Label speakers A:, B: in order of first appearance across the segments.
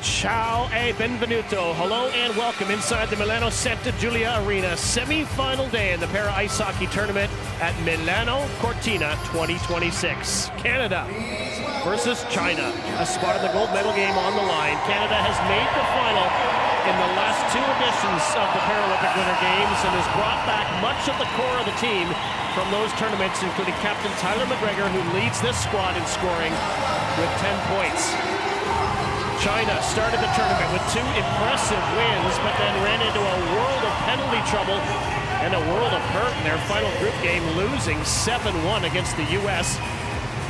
A: Ciao e benvenuto. Hello and welcome inside the Milano Santa Giulia Arena. Semi-final day in the para ice hockey tournament at Milano Cortina 2026. Canada versus China. A spot in the gold medal game on the line. Canada has made the final in the last two editions of the Paralympic Winter Games and has brought back much of the core of the team from those tournaments, including Captain Tyler McGregor, who leads this squad in scoring with 10 points. China started the tournament with two impressive wins, but then ran into a world of penalty trouble and a world of hurt in their final group game, losing 7-1 against the U.S.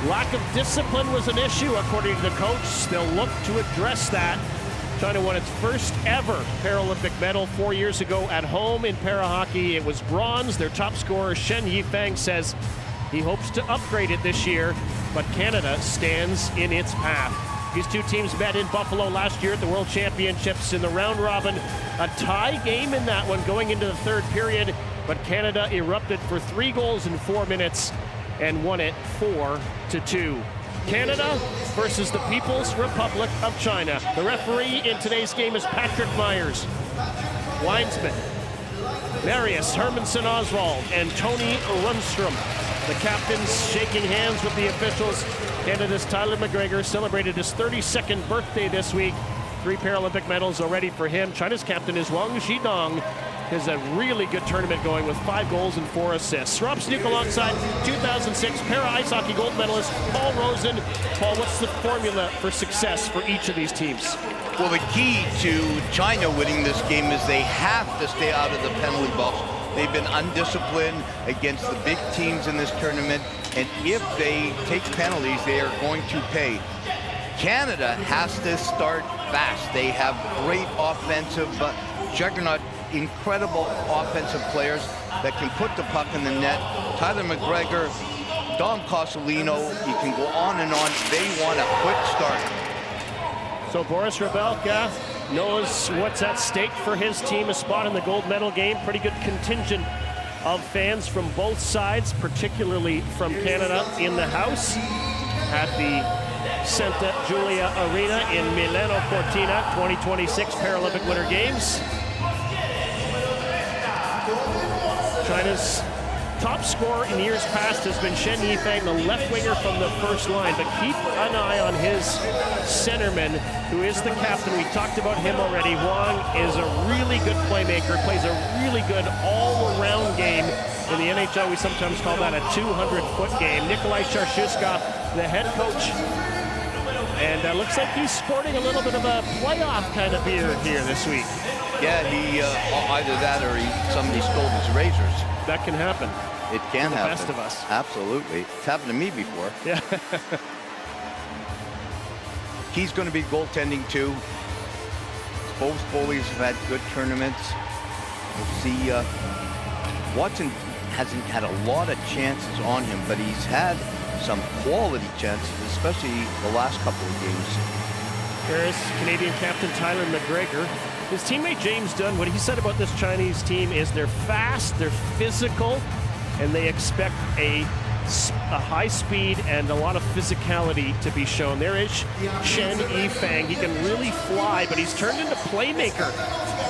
A: Lack of discipline was an issue, according to the coach. They'll look to address that. China won its first ever Paralympic medal 4 years ago at home in para hockey. It was bronze. Their top scorer, Shen Yifeng, says he hopes to upgrade it this year, but Canada stands in its path. These two teams met in Buffalo last year at the World Championships in the round robin. A tie game in that one going into the third period, but Canada erupted for 3 goals in 4 minutes and won it 4-2. Canada versus the People's Republic of China. The referee in today's game is Patrick Myers. Linesman Marius Hermanson Oswald and Tony Lundstrom. The captains shaking hands with the officials. Canada's Tyler McGregor celebrated his 32nd birthday this week. 3 Paralympic medals already for him. China's captain is Wang Zhidong. Has a really good tournament going with 5 goals and 4 assists. Rob Snook alongside 2006 para ice hockey gold medalist Paul Rosen. Paul, what's the formula for success for each of these teams?
B: Well, the key to China winning this game is they have to stay out of the penalty box. They've been undisciplined against the big teams in this tournament, and if they take penalties, they are going to pay. Canada has to start fast. They have great offensive juggernaut, incredible offensive players that can put the puck in the net. Tyler McGregor, Dom Cosolino, you can go on and on. They want a quick start.
A: So Boris Rebelka knows what's at stake for his team, a spot in the gold medal game. Pretty good contingent of fans from both sides, particularly from Canada in the house at the Santa Giulia Arena in Milano Cortina 2026 Paralympic Winter Games. China's top scorer in years past has been Shen Yifeng, the left winger from the first line, but keep an eye on his centerman, who is the captain. We talked about him already. Wang is a really good playmaker, plays a really good all-around game. In the NHL, we sometimes call that a 200-foot game. Nikolai Sharshuska, the head coach, and looks like he's sporting a little bit of a playoff kind of beard here this week.
B: Yeah, he either that or somebody stole his razors.
A: That can happen.
B: It can happen.
A: The best of us.
B: Absolutely. It's happened to me before.
A: Yeah.
B: He's going to be goaltending too. Both goalies have had good tournaments. We'll see. Watson hasn't had a lot of chances on him, but he's had some quality chances, especially the last couple of games.
A: There's Canadian captain Tyler McGregor. His teammate James Dunn, what he said about this Chinese team is they're fast, they're physical, and they expect a high speed and a lot of physicality to be shown. There is Shen Yifeng. He can really fly, but he's turned into playmaker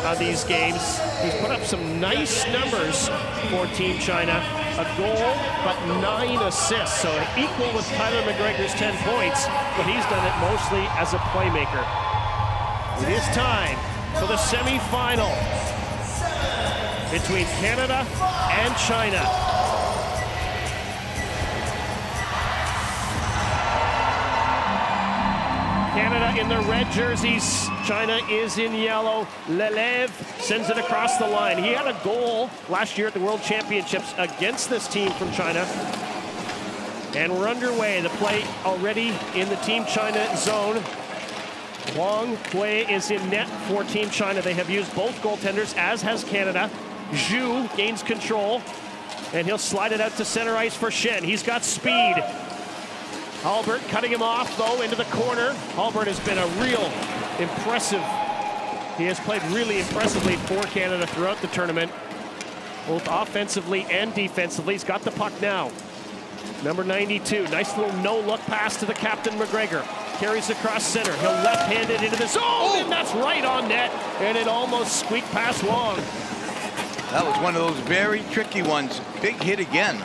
A: on these games. He's put up some nice numbers for Team China. A goal, but 9 assists, so equal with Tyler McGregor's 10 points, but he's done it mostly as a playmaker. It is time for the semi-final between Canada and China. Canada in their red jerseys, China is in yellow. Relive sends it across the line. He had a goal last year at the World Championships against this team from China. And we're underway. The play already in the Team China zone. Wang Hui is in net for Team China. They have used both goaltenders, as has Canada. Zhu gains control, and he'll slide it out to center ice for Shen. He's got speed. Albert cutting him off, though, into the corner. Albert has been a real impressive. He has played really impressively for Canada throughout the tournament, both offensively and defensively. He's got the puck now. Number 92, nice little no-look pass to the captain, McGregor. carries across center. He'll left-hand it into the zone, and that's right on net. And it almost squeaked past Wong.
B: That was one of those very tricky ones. Big hit again.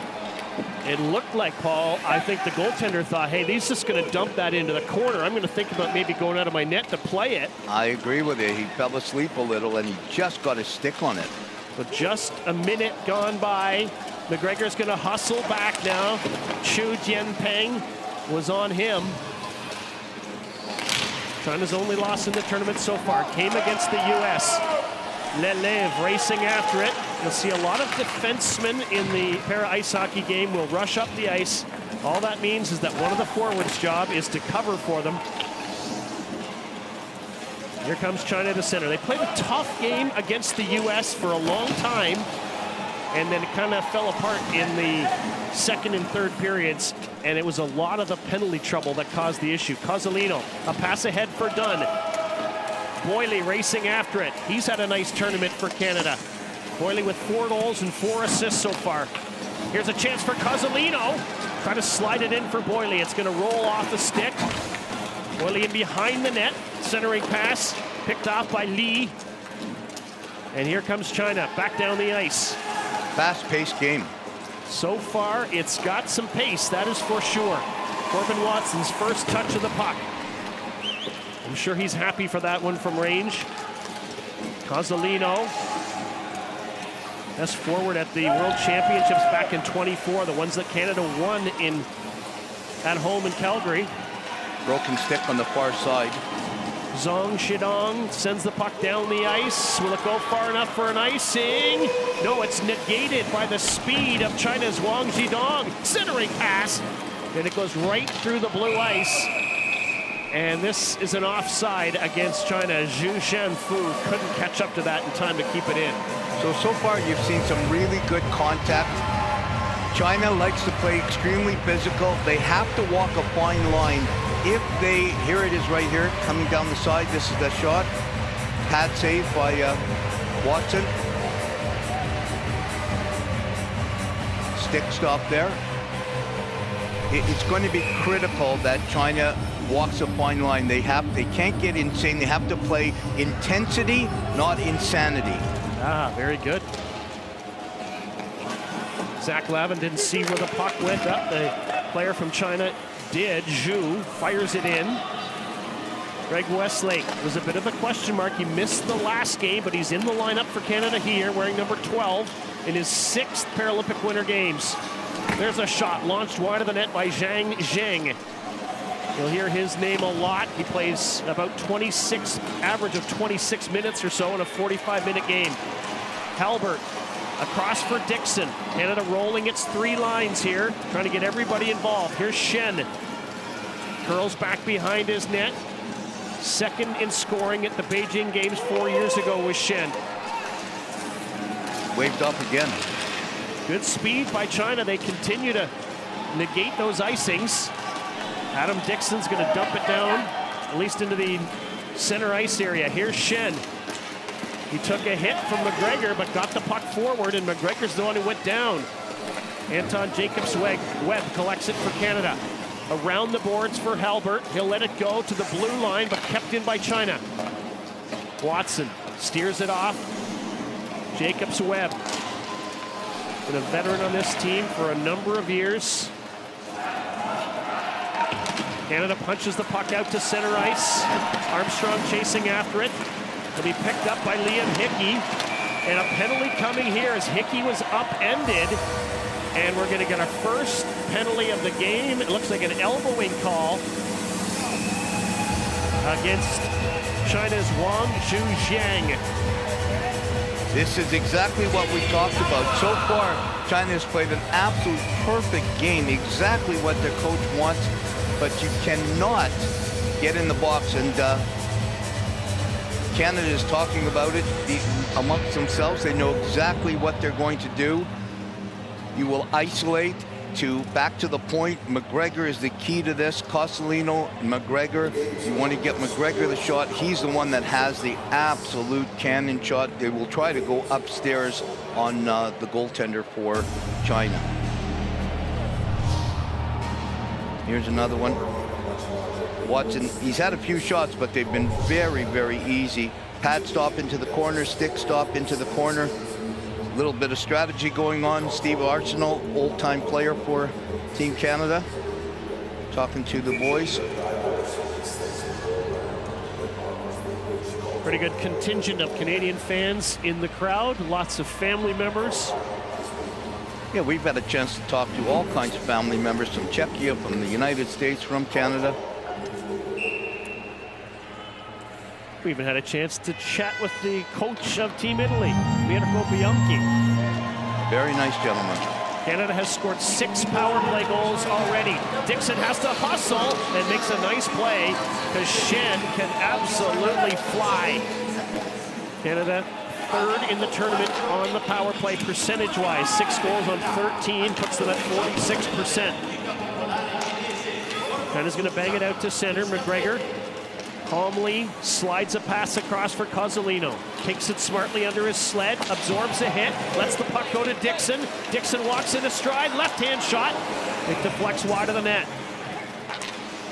A: It looked like, Paul, I think the goaltender thought, hey, he's just going to dump that into the corner. I'm going to think about maybe going out of my net to play it.
B: I agree with you. He fell asleep a little, and he just got his stick on it.
A: So just a minute gone by. McGregor's going to hustle back now. Chu Jianping was on him. China's only loss in the tournament so far came against the U.S. Relive racing after it. You'll see a lot of defensemen in the para ice hockey game will rush up the ice. All that means is that one of the forwards' job is to cover for them. Here comes China to center. They played a tough game against the U.S. for a long time, and then it kind of fell apart in the second and third periods, and it was a lot of the penalty trouble that caused the issue. Cozzolino, a pass ahead for Dunn. Boyle racing after it. He's had a nice tournament for Canada. Boyle with 4 goals and 4 assists so far. Here's a chance for Cozzolino. Try to slide it in for Boyle. It's going to roll off the stick. Boyle in behind the net. Centering pass picked off by Lee. And here comes China back down the ice.
B: Fast-paced game.
A: So far, it's got some pace, that is for sure. Corbin Watson's first touch of the puck. I'm sure he's happy for that one from range. Cozzolino, best forward at the World Championships back in '24, the ones that Canada won at home in Calgary.
B: Broken stick on the far side.
A: Zhong Shidong sends the puck down the ice. Will it go far enough for an icing? No, it's negated by the speed of China's Wang Zhidong. Centering pass, and it goes right through the blue ice. And this is an offside against China. Zhu Shanfu couldn't catch up to that in time to keep it in.
B: So far you've seen some really good contact. China likes to play extremely physical. They have to walk a fine line. If they, here it is right here, coming down the side, this is the shot. Pad save by Watson. Stick stop there. It's going to be critical that China walks a fine line. They can't get insane. They have to play intensity, not insanity.
A: Ah, very good. Zach Lavin didn't see where the puck went up. The player from China did. Zhu fires it in. Greg Westlake was a bit of a question mark. He missed the last game, but he's in the lineup for Canada here, wearing number 12 in his 6th Paralympic Winter Games. There's a shot launched wide of the net by Zhang Zheng. You'll hear his name a lot. He plays about average of 26 minutes or so in a 45-minute game. Halbert across for Dixon. Canada rolling its 3 lines here, trying to get everybody involved. Here's Shen. Curls back behind his net. Second in scoring at the Beijing Games 4 years ago was Shen.
B: Waved up again.
A: Good speed by China. They continue to negate those icings. Adam Dixon's going to dump it down, at least into the center ice area. Here's Shen. He took a hit from McGregor, but got the puck forward, and McGregor's the one who went down. Anton Jacobs-Webb collects it for Canada. Around the boards for Halbert. He'll let it go to the blue line, but kept in by China. Watson steers it off. Jacobs-Webb. Been a veteran on this team for a number of years. Canada punches the puck out to center ice. Armstrong chasing after it. It'll be picked up by Liam Hickey. And a penalty coming here as Hickey was upended. And we're going to get our first penalty of the game. It looks like an elbowing call against China's Wang Zhujiang.
B: This is exactly what we talked about. So far, China has played an absolute perfect game, exactly what their coach wants, but you cannot get in the box. And Canada is talking about it amongst themselves. They know exactly what they're going to do. You will isolate to back to the point. McGregor is the key to this. Cozzolino, McGregor. You want to get McGregor the shot. He's the one that has the absolute cannon shot. They will try to go upstairs on the goaltender for China. Here's another one. Watson, he's had a few shots, but they've been very, very easy. Pad stop into the corner, stick stop into the corner. A little bit of strategy going on. Steve Arsenault, old-time player for Team Canada, talking to the boys.
A: Pretty good contingent of Canadian fans in the crowd, lots of family members.
B: Yeah, we've had a chance to talk to all kinds of family members from Czechia, from the United States, from Canada.
A: We even had a chance to chat with the coach of Team Italy, Mirko Bianchi.
B: Very nice gentleman.
A: Canada has scored 6 power play goals already. Dixon has to hustle and makes a nice play because Shen can absolutely fly. Canada third in the tournament on the power play percentage-wise. 6 goals on 13 puts them at 46%. Canada's going to bang it out to center. McGregor calmly slides a pass across for Cozzolino. Takes it smartly under his sled, absorbs a hit, lets the puck go to Dixon. Dixon walks into stride, left-hand shot. It deflects wide of the net.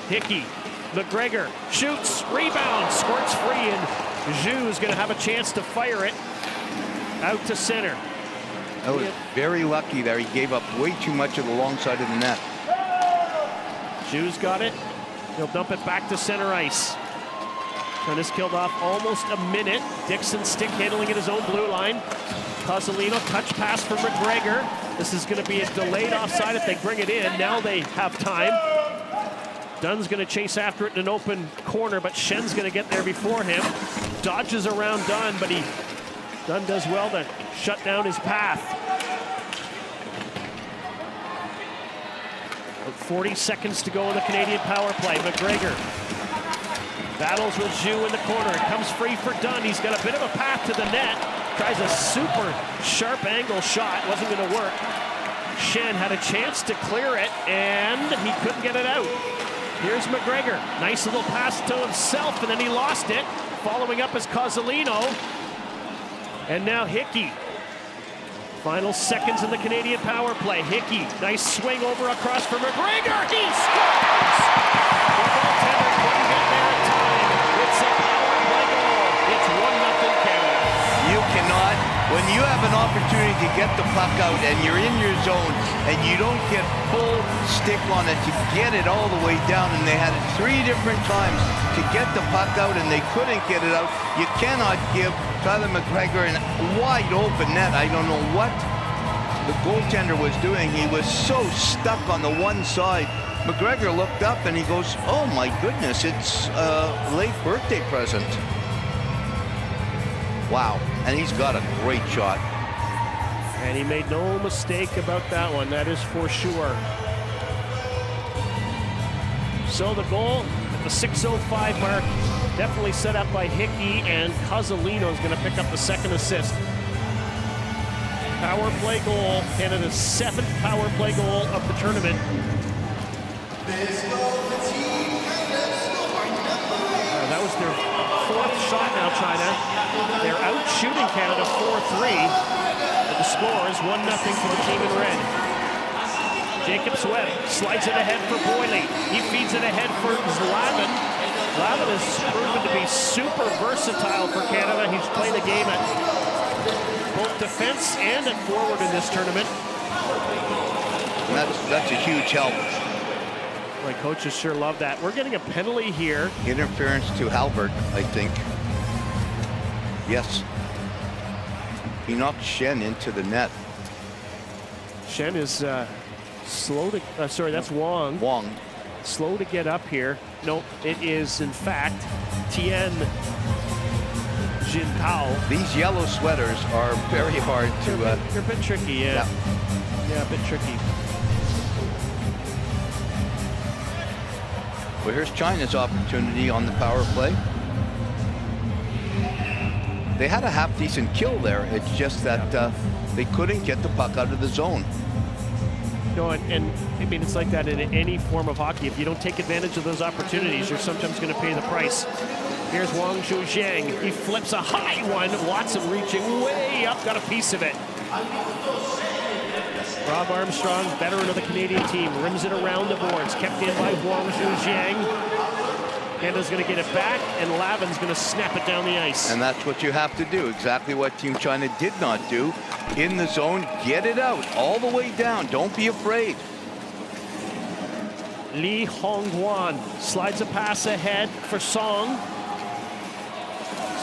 A: Hickey, McGregor shoots, rebound, squirts free, and Zhu is going to have a chance to fire it out to center.
B: That was very lucky there. He gave up way too much of the long side of the net.
A: Zhu's got it. He'll dump it back to center ice. And is killed off almost a minute. Dixon stick handling at his own blue line. Cozzolino, touch pass for McGregor. This is going to be a delayed offside if they bring it in. Now they have time. Dunn's going to chase after it in an open corner, but Shen's going to get there before him. Dodges around Dunn, but Dunn does well to shut down his path. 40 seconds to go in the Canadian power play. McGregor battles with Zhu in the corner. It comes free for Dunn. He's got a bit of a path to the net. Tries a super sharp angle shot. Wasn't going to work. Shen had a chance to clear it, and he couldn't get it out. Here's McGregor. Nice little pass to himself, and then he lost it. Following up is Cozzolino. And now Hickey. Final seconds in the Canadian power play. Hickey, nice swing over across for McGregor. He scores! The goaltender couldn't get there in time. It's a power play goal. It's 1-0 Canada.
B: You cannot, when you have an opportunity to get the puck out and you're in your zone and you don't get full stick on it to get it all the way down, and they had it 3 different times to get the puck out and they couldn't get it out, you cannot give Tyler McGregor a wide open net. I don't know what the goaltender was doing. He was so stuck on the one side. McGregor looked up and he goes, oh my goodness, it's a late birthday present. Wow, and he's got a great shot.
A: And he made no mistake about that one, that is for sure. So the goal at the 6:05 mark, definitely set up by Hickey, and Cozzolino is going to pick up the second assist. Power play goal, Canada's 7th power play goal of the tournament. That was their 4th shot now, China. They're out shooting Canada 4-3. The score is 1-0 for the team in red. Jacobs Webb slides it ahead for Boyle. He feeds it ahead for Slavin. Slavin has proven to be super versatile for Canada. He's played the game at both defense and at forward in this tournament.
B: That's a huge help.
A: My coaches sure love that. We're getting a penalty here.
B: Interference to Halbert, I think. Yes. He knocked Shen into the net.
A: Shen is slow to, sorry, that's Wong.
B: Wong.
A: Slow to get up here. No, it is, in fact, Tien Jintao.
B: These yellow sweaters are very hard to...
A: They're a bit tricky, yeah. Yeah, a bit tricky.
B: Well, here's China's opportunity on the power play. They had a half-decent kill there. It's just that they couldn't get the puck out of the zone.
A: No, and I mean, it's like that in any form of hockey. If you don't take advantage of those opportunities, you're sometimes going to pay the price. Here's Wang Zhujiang. He flips a high one. Watson reaching way up, got a piece of it. Rob Armstrong, veteran of the Canadian team, rims it around the boards. Kept in by Wang Zhujiang. Canada's going to get it back, and Lavin's going to snap it down the ice.
B: And that's what you have to do. Exactly what Team China did not do. In the zone, get it out all the way down. Don't be afraid.
A: Li Hongguan slides a pass ahead for Song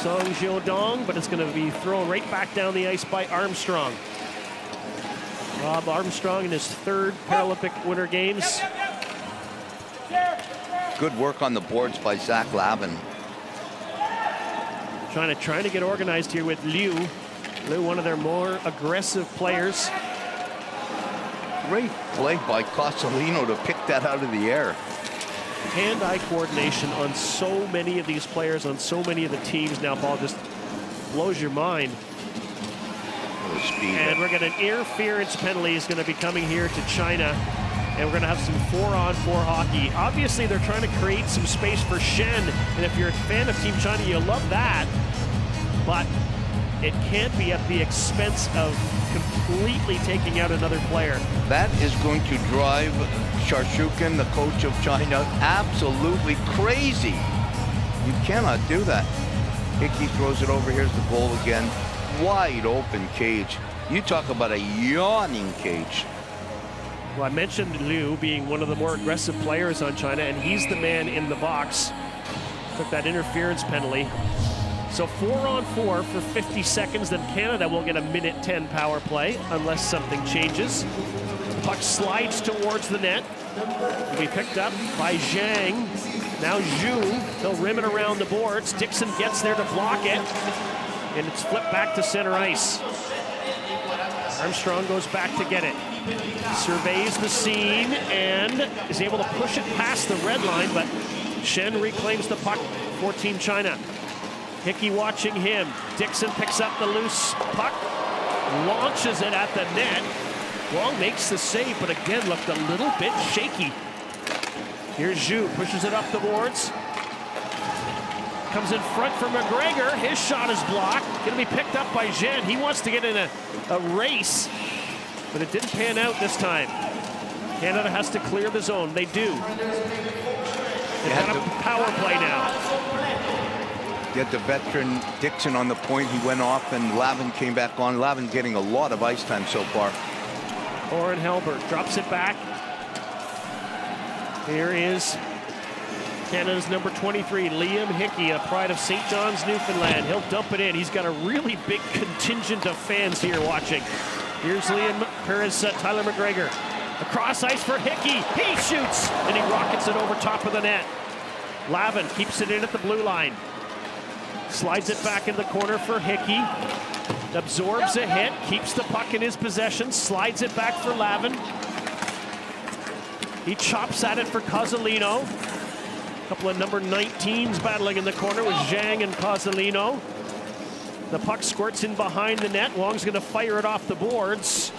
A: Jiodong, but it's going to be thrown right back down the ice by Armstrong. Rob Armstrong in his third Paralympic Winter Games.
B: Good work on the boards by Zach Lavin.
A: China trying to get organized here with Liu. Liu, one of their more aggressive players.
B: Great play by Cosolino to pick that out of the air.
A: Hand-eye coordination on so many of these players, on so many of the teams now. Ball just blows your mind.
B: Speed.
A: And we're going to interference penalty is going to be coming here to China. And we're going to have some 4-on-4 hockey. Obviously, they're trying to create some space for Shen. And if you're a fan of Team China, you'll love that. But it can't be at the expense of completely taking out another player.
B: That is going to drive Sharshukin, the coach of China, absolutely crazy. You cannot do that. Hickey throws it over. Here's the goal again. Wide open cage. You talk about a yawning cage.
A: Well, I mentioned Liu being one of the more aggressive players on China, and he's the man in the box. Took that interference penalty. So 4-on-4 for 50 seconds, then Canada will get a minute 10 power play unless something changes. The puck slides towards the net. Will be picked up by Zhang. Now Zhu, he'll rim it around the boards. Dixon gets there to block it, and it's flipped back to center ice. Armstrong goes back to get it. Surveys the scene and is able to push it past the red line, but Shen reclaims the puck for Team China. Hickey watching him. Dixon picks up the loose puck, launches it at the net. Wong makes the save, but again looked a little bit shaky. Here's Zhu, pushes it up the boards. Comes in front for McGregor. His shot is blocked. Going to be picked up by Zhen. He wants to get in a race, but it didn't pan out this time. Canada has to clear the zone. They do. They've got a power play now.
B: Get the veteran Dixon on the point. He went off and Lavin came back on. Lavin getting a lot of ice time so far.
A: Oren Helbert drops it back. Here is Canada's number 23, Liam Hickey, a pride of St. John's, Newfoundland. He'll dump it in. He's got a really big contingent of fans here watching. Here's Tyler McGregor. Across ice for Hickey. He shoots, and he rockets it over top of the net. Lavin keeps it in at the blue line. Slides it back in the corner for Hickey. Absorbs a hit, keeps the puck in his possession, slides it back for Lavin. He chops at it for Cosolino. A couple of number 19s battling in the corner with Zhang and Cosolino. The puck squirts in behind the net. Wong's going to fire it off the boards,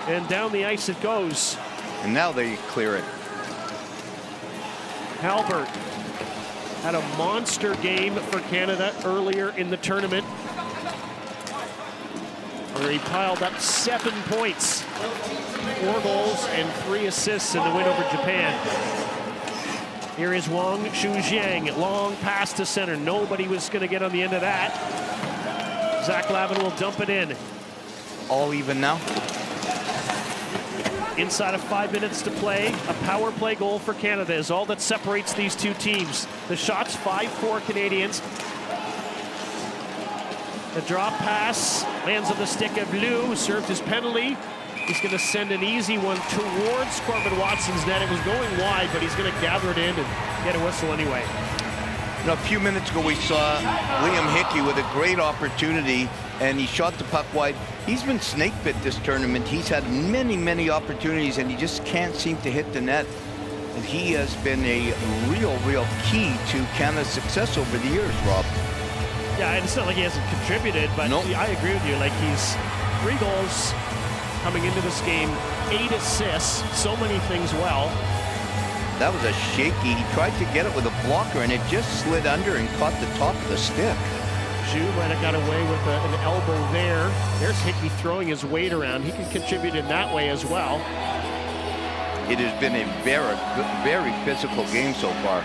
A: and down the ice it goes.
B: And now they clear it.
A: Halbert had a monster game for Canada earlier in the tournament, where he piled up 7 points, 4 goals and 3 assists in the win over Japan. Here is Wang Shujiang, long pass to center. Nobody was going to get on the end of that. Zach Lavin will dump it in.
B: All even now.
A: Inside of 5 minutes to play, a power play goal for Canada is all that separates these two teams. The shot's 5-4 Canadians. The drop pass lands on the stick of Liu, who served his penalty. He's going to send an easy one towards Corbin Watson's net. It was going wide, but he's going to gather it in and get a whistle anyway.
B: You know, a few minutes ago, we saw Liam Hickey with a great opportunity, and he shot the puck wide. He's been snake bit this tournament. He's had many, many opportunities, and he just can't seem to hit the net. And he has been a real key to Canada's success over the years, Rob.
A: Yeah, and it's not like he hasn't contributed, but
B: nope.
A: I agree with you. Like, he's 3 goals coming into this game, 8 assists, so many things well.
B: That was a shaky. He tried to get it with a blocker, and it just slid under and caught the top of the stick.
A: Zhu might have got away with an elbow there. There's Hickey throwing his weight around. He can contribute in that way as well.
B: It has been a very physical game so far.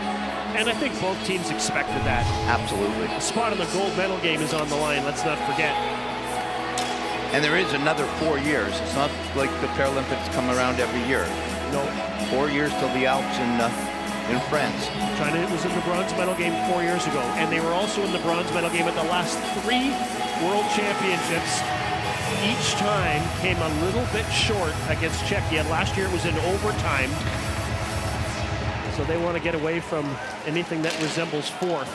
A: And I think both teams expected that.
B: Absolutely.
A: The spot in the gold medal game is on the line, let's not forget.
B: And there is another 4 years. It's not like the Paralympics come around every year.
A: No.
B: 4 years till the Alps in France.
A: China was in the bronze medal game 4 years ago, and they were also in the bronze medal game at the last 3 World Championships. Each time came a little bit short against Czechia. Last year it was in overtime. So they want to get away from anything that resembles fourth.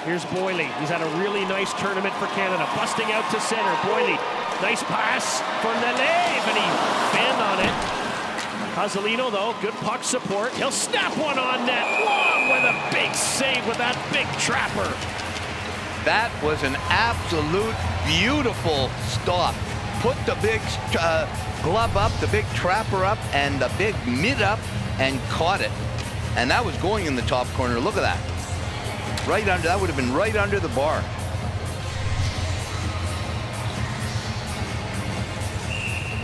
A: Here's Boyle. He's had a really nice tournament for Canada. Busting out to center. Boyle, nice pass for Relive, and he fanned on it. Casalino, though, good puck support. He'll snap one on net. Long with a big save with that big trapper.
B: That was an absolute beautiful stop. Put the big glove up, the big trapper up, and the big mid up, and caught it. And that was going in the top corner. Look at that. Right under, that would have been right under the bar.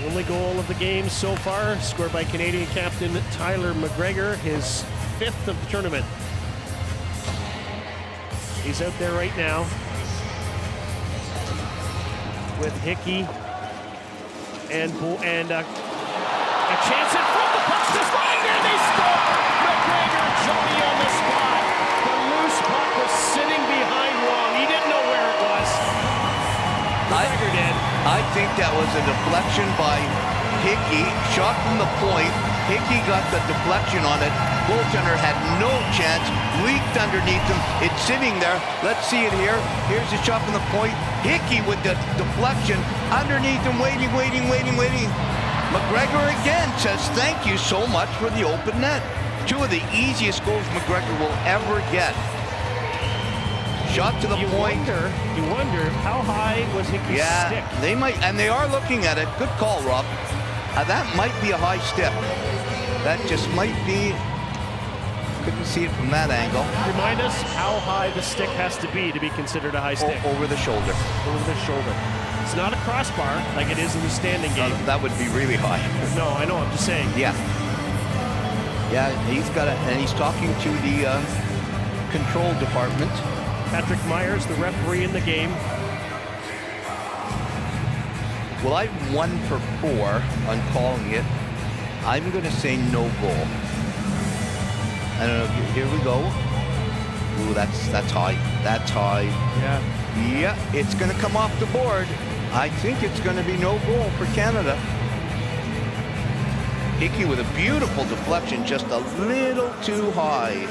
A: Only goal of the game so far, scored by Canadian captain Tyler McGregor, his 5th of the tournament. He's out there right now with Hickey and a chance in front. The puck's just lying there. They score. McGregor jumping on the spot. The loose puck was sitting behind Wong. He didn't know where it was. McGregor did.
B: I think that was a deflection by Hickey. Shot from the point. Hickey got the deflection on it. Goaltender had no chance. Leaked underneath him. It's sitting there. Let's see it here. Here's the shot from the point. Hickey with the deflection underneath him, waiting. McGregor again says thank you so much for the open net. 2 of the easiest goals McGregor will ever get. Shot to the point.
A: You wonder how high was Hickey's stick?
B: They might, and they are looking at it. Good call, Rob. That might be a high stick. That just might be. Couldn't see it from that angle.
A: Remind us how high the stick has to be considered a high stick.
B: Over the shoulder.
A: Over the shoulder. It's not a crossbar like it is in the standing game.
B: That would be really high.
A: No, I know. I'm just saying.
B: Yeah. Yeah, he's got it, and he's talking to the control department.
A: Patrick Myers, the referee in the game.
B: Well, I'm 1 for 4 on calling it. I'm going to say no goal. I don't know. Here we go. Ooh, that's high. That's high.
A: Yeah.
B: Yeah, it's going to come off the board. I think it's going to be no goal for Canada. Hickey with a beautiful deflection, just a little too high.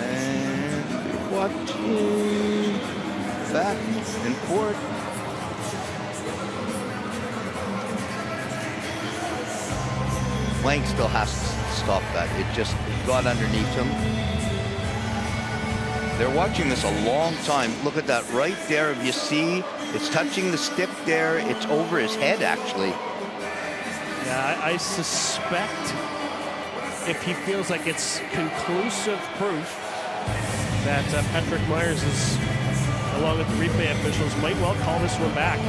B: And watching back and forth. Lang still has to stop that. It just got underneath him. They're watching this a long time. Look at that right there. If you see, it's touching the stick there. It's over his head, actually.
A: Yeah, I suspect if he feels like it's conclusive proof that Patrick Myers is, along with the replay officials, might well call this one back.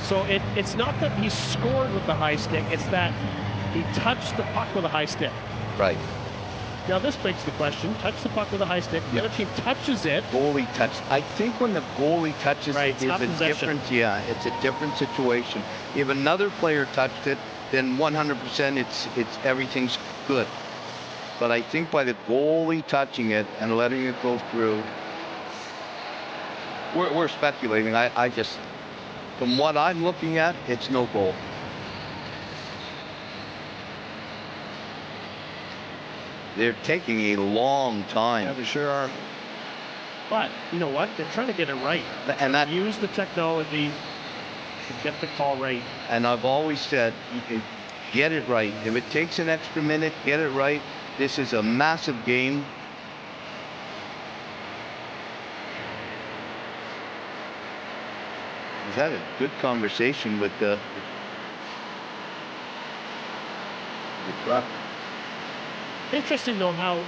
A: So it's not that he scored with the high stick, it's that he touched the puck with a high stick.
B: Right.
A: Now this begs the question, touch the puck with a high stick, the other team touches it.
B: Goalie touch. I think when the goalie touches it, it's a different, it's a different situation. If another player touched it, then 100% it's everything's good. But I think by the goalie touching it and letting it go through, we're speculating. I just, from what I'm looking at, it's no goal. They're taking a long time.
A: Yeah, they sure are. But you know what? They're trying to get it right.
B: And that,
A: use the technology to get the call right.
B: And I've always said, you can get it right. If it takes an extra minute, get it right. This is a massive game. Is that a good conversation with the truck?
A: Interesting though how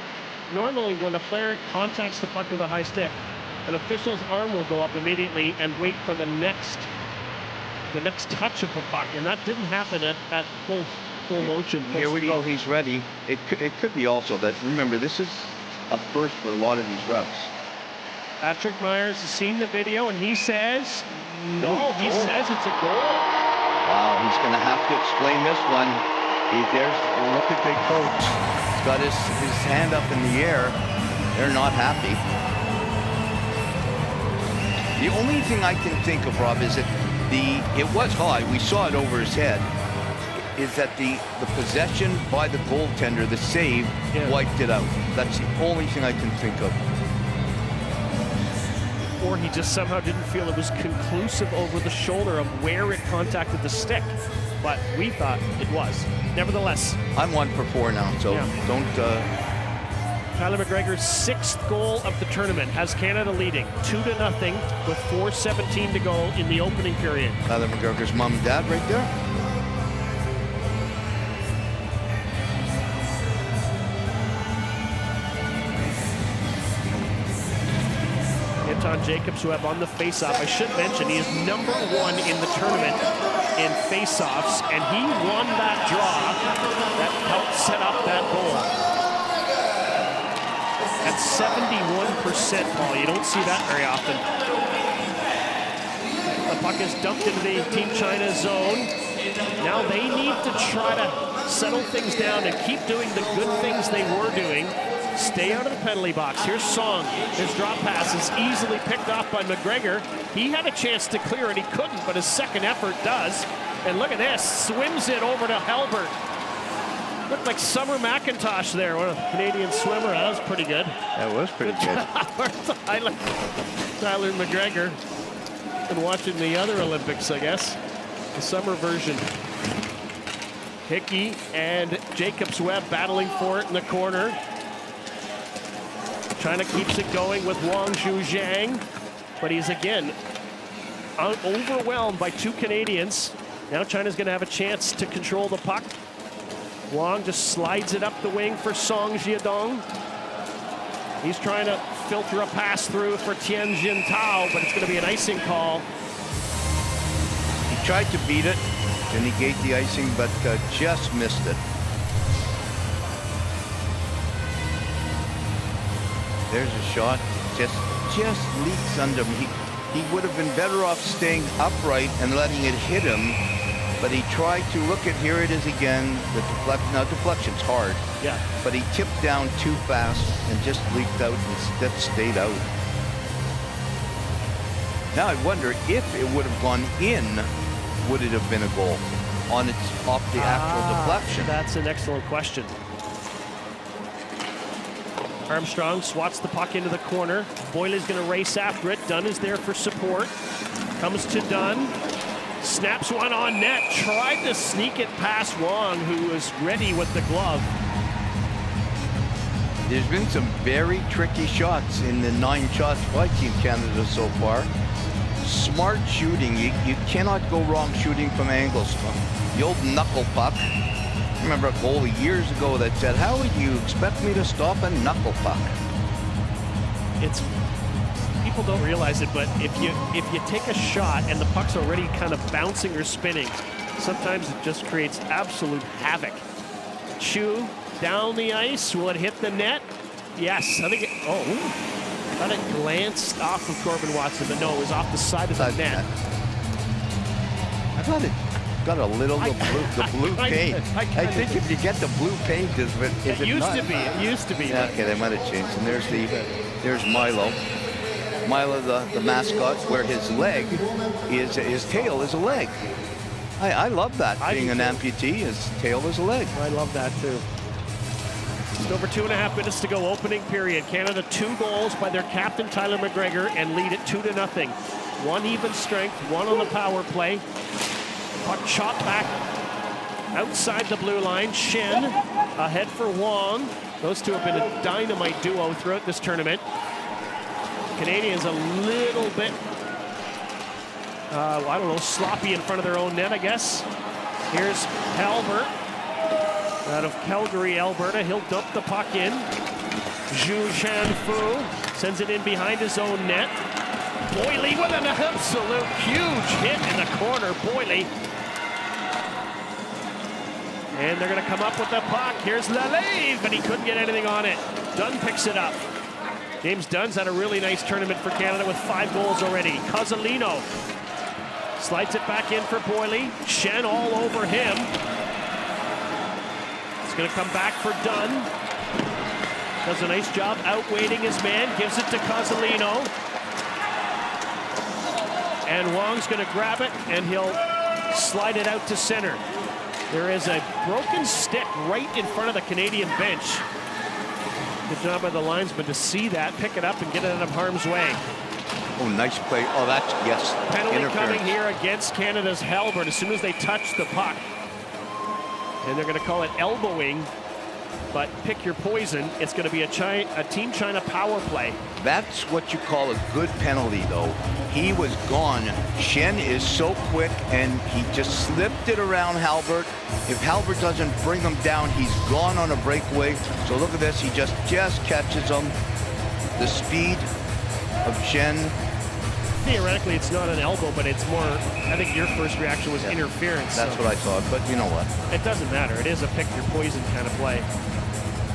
A: normally when a player contacts the puck with a high stick, an official's arm will go up immediately and wait for the next touch of the puck, and that didn't happen at both full motion.
B: Here we go. He's ready. It could be also that, remember, this is a first for a lot of these reps.
A: Patrick Myers has seen the video, and he says, no, he says it's a goal.
B: Wow, he's going to have to explain this one. Look at the coach. He's got his hand up in the air. They're not happy. The only thing I can think of, Rob, is that it was high. We saw it over his head. Is that the possession by the goaltender, the save, wiped it out. That's the only thing I can think of.
A: Or he just somehow didn't feel it was conclusive over the shoulder of where it contacted the stick. But we thought it was. Nevertheless.
B: I'm 1 for 4 now, so don't...
A: Tyler McGregor's 6th goal of the tournament has Canada leading 2-0 with 4:17 to go in the opening period.
B: Tyler McGregor's mom and dad right there.
A: Anton Jacobs, who have on the face-off. I should mention he is #1 in the tournament in face-offs, and he won that draw that helped set up that goal. At 71%, Paul. You don't see that very often. The puck is dumped into the Team China zone. Now they need to try to settle things down and keep doing the good things they were doing. Stay out of the penalty box. Here's Song. His drop pass is easily picked off by McGregor. He had a chance to clear it. He couldn't, but his second effort does. And look at this. Swims it over to Halbert. Looked like Summer McIntosh there, one of the Canadian swimmer. That was pretty good.
B: That was pretty good.
A: Tyler McGregor. Been watching the other Olympics, I guess. The summer version. Hickey and Jacobs-Webb battling for it in the corner. China keeps it going with Wang Zhujiang, but he's again overwhelmed by 2 Canadians. Now China's going to have a chance to control the puck. Wang just slides it up the wing for Song Jiadong. He's trying to filter a pass through for Tian Jintao, but it's going to be an icing call.
B: He tried to beat it to negate the icing, but just missed it. There's a shot, just leaks under him. He would have been better off staying upright and letting it hit him, but he tried to, look at, here it is again, the deflection. Now deflection's hard, but he tipped down too fast and just leaked out and stayed out. Now I wonder if it would have gone in, would it have been a goal off the actual deflection?
A: That's an excellent question. Armstrong swats the puck into the corner. Boyley's going to race after it. Dunn is there for support. Comes to Dunn. Snaps one on net. Tried to sneak it past Wang, who is ready with the glove.
B: There's been some very tricky shots in the 9 shots by Team Canada so far. Smart shooting. You cannot go wrong shooting from angles. The old knuckle puck. I remember a goalie years ago that said, how would you expect me to stop a knuckle puck?
A: People don't realize it, but if you take a shot and the puck's already kind of bouncing or spinning, sometimes it just creates absolute havoc. Chu down the ice. Will it hit the net? Yes. I think I thought it glanced off of Corbin Watson, but no, it was off the side of the net.
B: I thought it got a little the blue paint. I think if you get the blue paint, is it
A: used to be. It used to be.
B: Yeah, okay, they might have changed. And there's Milo. Milo, the mascot, where his leg is, his tail is a leg. I love that. Being an amputee, his tail is a leg.
A: I love that too. Just over 2.5 minutes to go, opening period. Canada 2 goals by their captain Tyler McGregor and lead it 2-0. 1 even strength, 1 on the power play. Puck chopped back outside the blue line. Shen ahead for Wang. Those two have been a dynamite duo throughout this tournament. Canadians a little bit, I don't know, sloppy in front of their own net, I guess. Here's Halbert out of Calgary, Alberta. He'll dump the puck in. Zhu Shanfu sends it in behind his own net. Boyley with an absolute huge hit in the corner. Boyley. And they're going to come up with the puck. Here's Relive, but he couldn't get anything on it. Dunn picks it up. James Dunn's had a really nice tournament for Canada with 5 goals already. Cozzolino slides it back in for Boyle. Shen all over him. It's going to come back for Dunn. Does a nice job outweighting his man. Gives it to Cozzolino. And Wong's going to grab it, and he'll slide it out to center. There is a broken stick right in front of the Canadian bench. Good job by the linesman to see that, pick it up, and get it out of harm's way.
B: Oh, nice play. Oh, that's, yes.
A: Penalty coming here against Canada's Halbert as soon as they touch the puck. And they're going to call it elbowing, but pick your poison. It's going to be a Team China power play.
B: That's what you call a good penalty, though. He was gone. Shen is so quick, and he just slipped it around Halbert. If Halbert doesn't bring him down, he's gone on a breakaway. So look at this. He just catches him. The speed of Shen.
A: Theoretically, it's not an elbow, but it's more, I think your first reaction was interference.
B: That's what I thought, but you know what?
A: It doesn't matter. It is a pick your poison kind of play.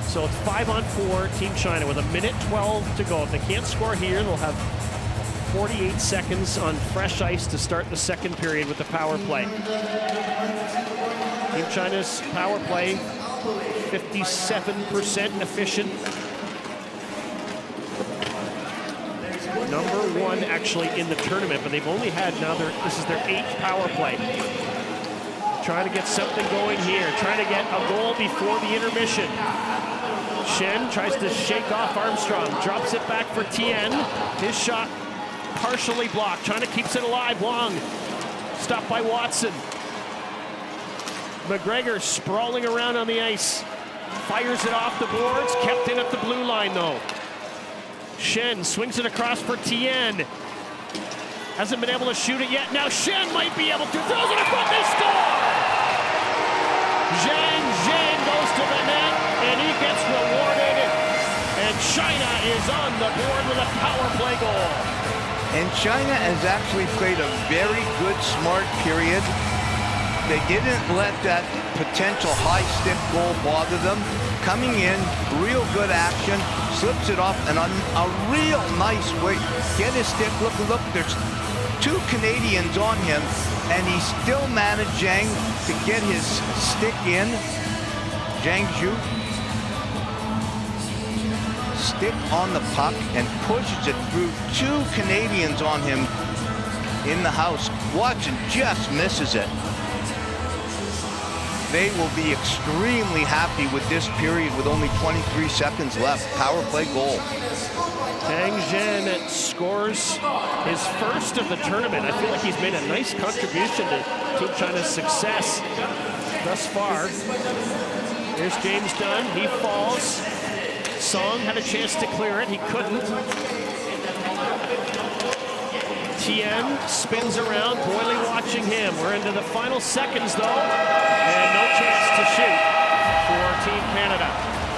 A: So it's 5-on-4, Team China with 1:12 to go. If they can't score here, they'll have 48 seconds on fresh ice to start the second period with the power play. Team China's power play, 57% efficient. Number 1 actually in the tournament, but they've only had this is their 8th power play. Trying to get something going here, trying to get a goal before the intermission. Shen tries to shake off Armstrong, drops it back for Tien. His shot partially blocked. China keeps it alive. Wong stopped by Watson. McGregor sprawling around on the ice. Fires it off the boards. Kept in at the blue line, though. Shen swings it across for Tien. Hasn't been able to shoot it yet. Now Shen might be able to. Throws it in front. They score! Zhang goes to the net, and he gets rewarded. And China is on the board with a power play goal.
B: And China has actually played a very good, smart period. They didn't let that potential high stick goal bother them. Coming in, real good action, slips it off, and a real nice way. Get his stick, look, there's 2 Canadians on him, and he still managed, Zhang, to get his stick in. Zhang Zhu, stick on the puck and pushes it through 2 Canadians on him in the house. Watch, and just misses it. They will be extremely happy with this period with only 23 seconds left. Power play goal.
A: Tang Zhen scores his first of the tournament. I feel like he's made a nice contribution to Team China's success thus far. Here's James Dunn. He falls. Song had a chance to clear it. He couldn't. Tien spins around. Boyle watching him. We're into the final seconds, though. And no chance to shoot for Team Canada.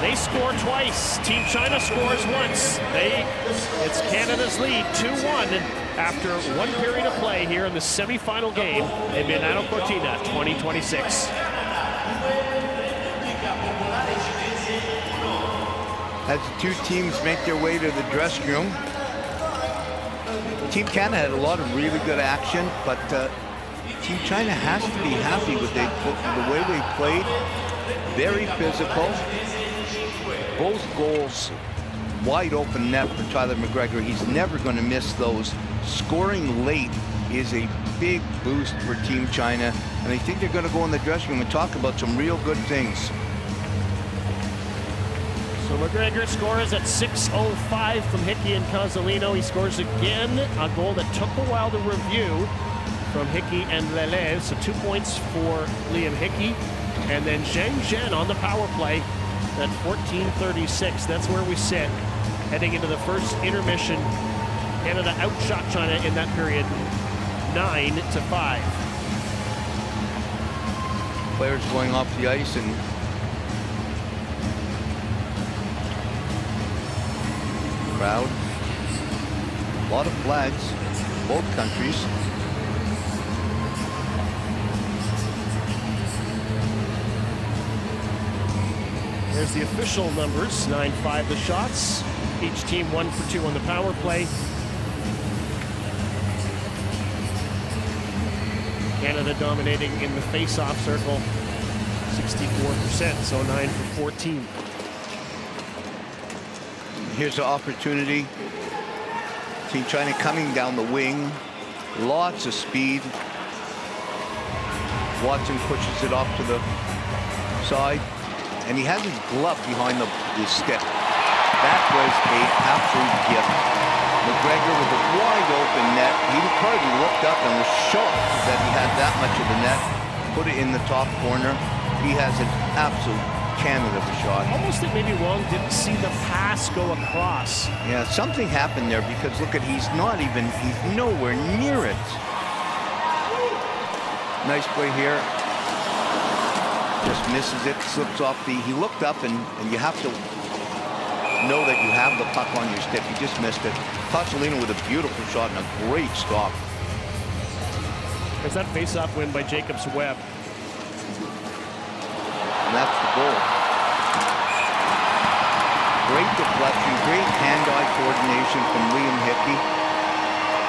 A: They score twice. Team China scores once. It's Canada's lead, 2-1, after 1 period of play here in the semifinal game in Milano Cortina 2026.
B: As the 2 teams make their way to the dressing room, Team Canada had a lot of really good action, but Team China has to be happy with the way they played. Very physical. Both goals, wide open net for Tyler McGregor. He's never going to miss those. Scoring late is a big boost for Team China, and I think they're going to go in the dressing room and talk about some real good things.
A: So McGregor scores at 6:05 from Hickey and Cozzolino. He scores again, a goal that took a while to review from Hickey and Relive. So 2 points for Liam Hickey. And then Zhang Zhen on the power play at 14:36. That's where we sit, heading into the first intermission. Canada outshot China in that period, 9-5.
B: Players going off the ice, and crowd. A lot of flags, both countries.
A: There's the official numbers, 9-5 the shots. Each team 1 for 2 on the power play. Canada dominating in the face-off circle, 64%, so 9 for 14.
B: Here's an opportunity. Team China coming down the wing. Lots of speed. Watson pushes it off to the side. And he has his glove behind his stick. That was an absolute gift. McGregor with a wide open net. He probably looked up and was shocked that he had that much of the net. Put it in the top corner. He has an absolute cannon of a shot.
A: Almost think maybe Wong didn't see the pass go across.
B: Yeah, something happened there because look at, he's nowhere near it. Nice play here. Just misses it, slips off the, he looked up and you have to know that you have the puck on your stick. He just missed it. Pasolino with a beautiful shot and a great stop.
A: There's that face-off win by Jacobs-Webb.
B: And that's the goal. Great deflection, great hand-eye coordination from Liam Hickey.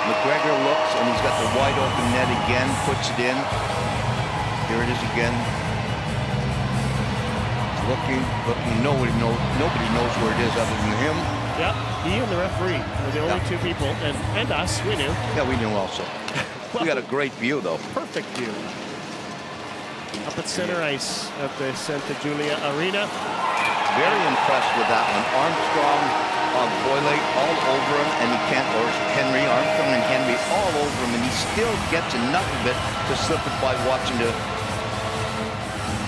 B: McGregor looks and he's got the wide open net again, puts it in. Here it is again. Looking. Nobody knows where it is other than him.
A: Yeah, he and the referee are the only two people, and us, we knew.
B: Yeah, we knew also.
A: Well,
B: we got a great view though.
A: Perfect view. Up at center ice at the Santa Giulia Arena.
B: Very impressed with that one. Armstrong, Boyle all over him, and he can't, or Henry, Armstrong and Henry all over him, and he still gets enough of it to slip it by Watson to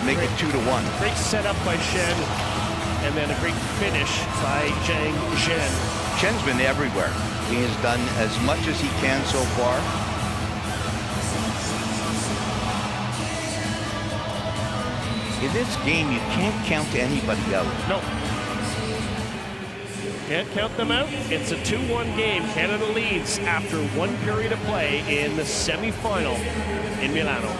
B: make it 2-1.
A: Great setup by Shen, and then a great finish by Zhang Zhen.
B: Shen's been everywhere. He has done as much as he can so far. In this game, you can't count anybody out.
A: No. Can't count them out. It's a 2-1 game. Canada leads after 1 period of play in the semifinal in Milano.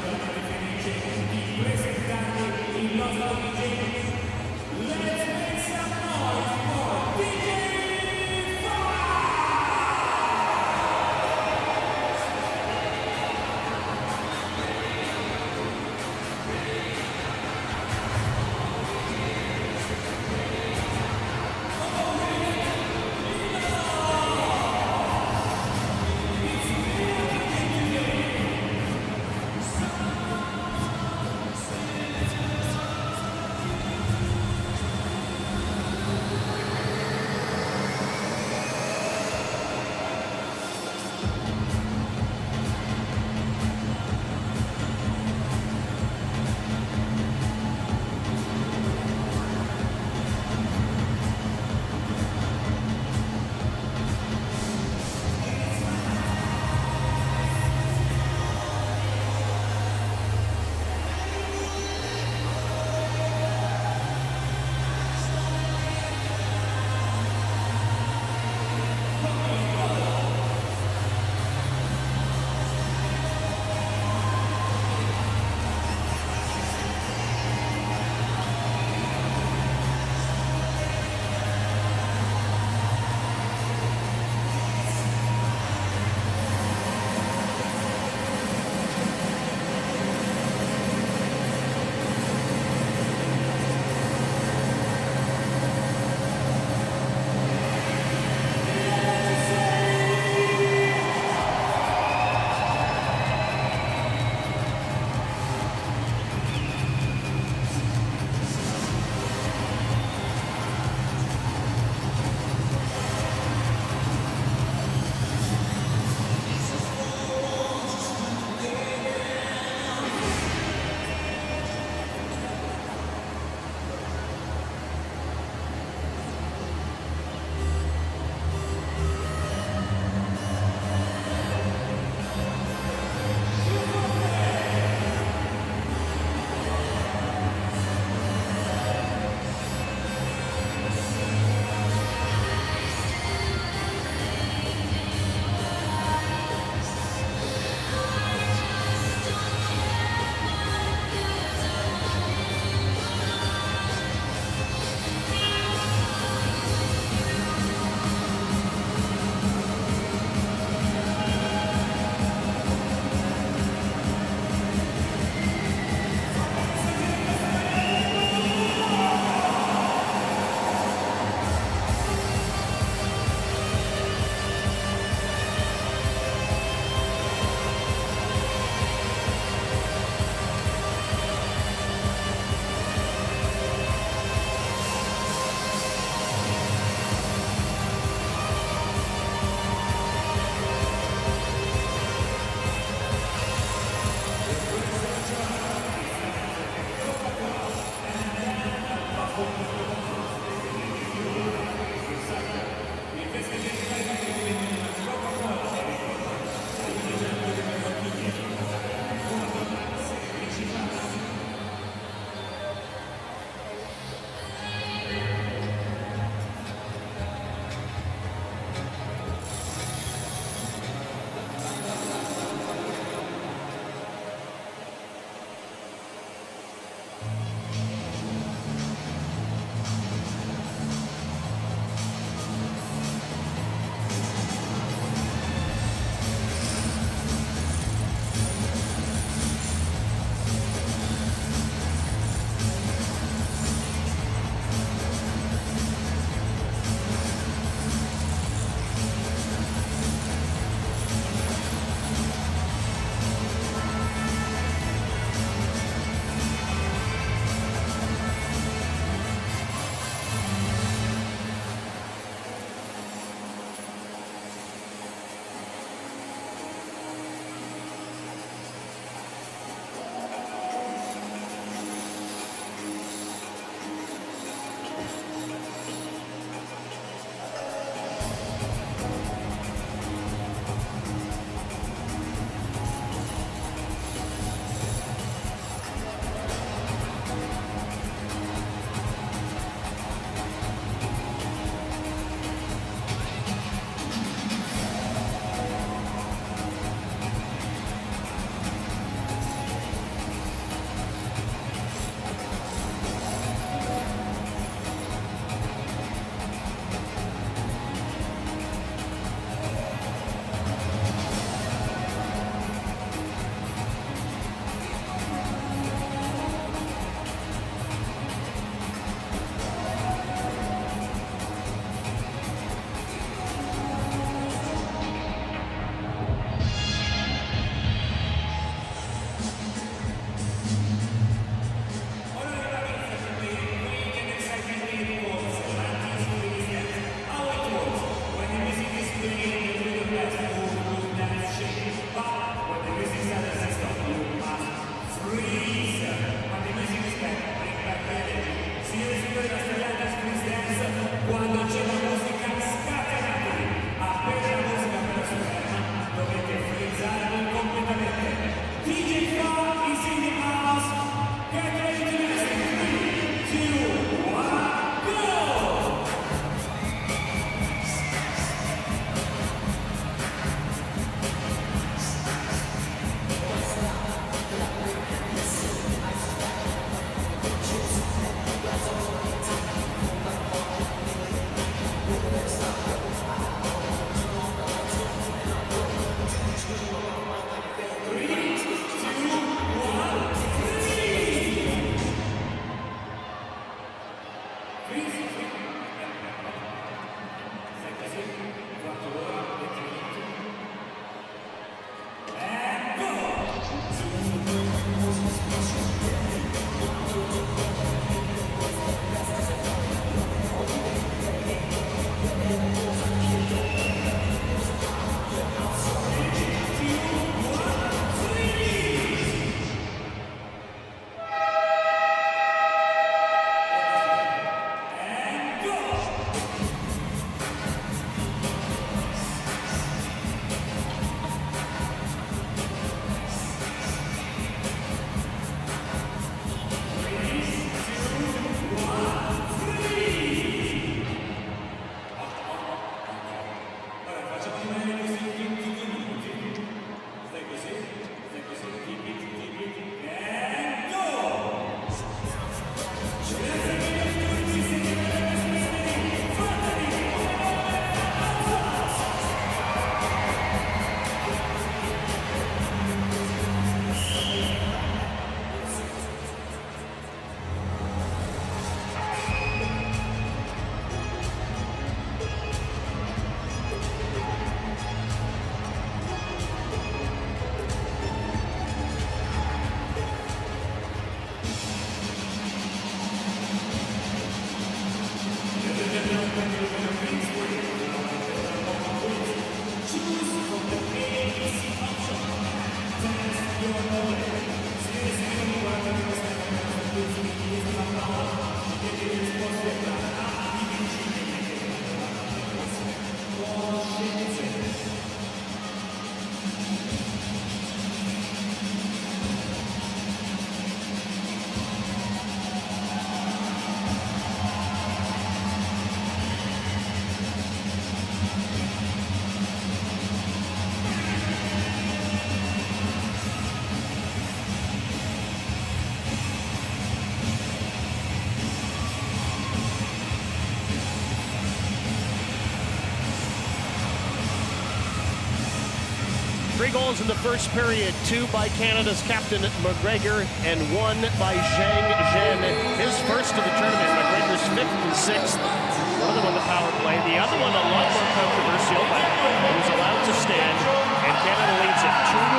A: 3 goals in the first period, 2 by Canada's captain McGregor and 1 by Zhang Zhen. His first of the tournament. McGregor's 5th and 6th. One of them on the power play. The other one a lot more controversial, but it was allowed to stand. And Canada leads it 2-1,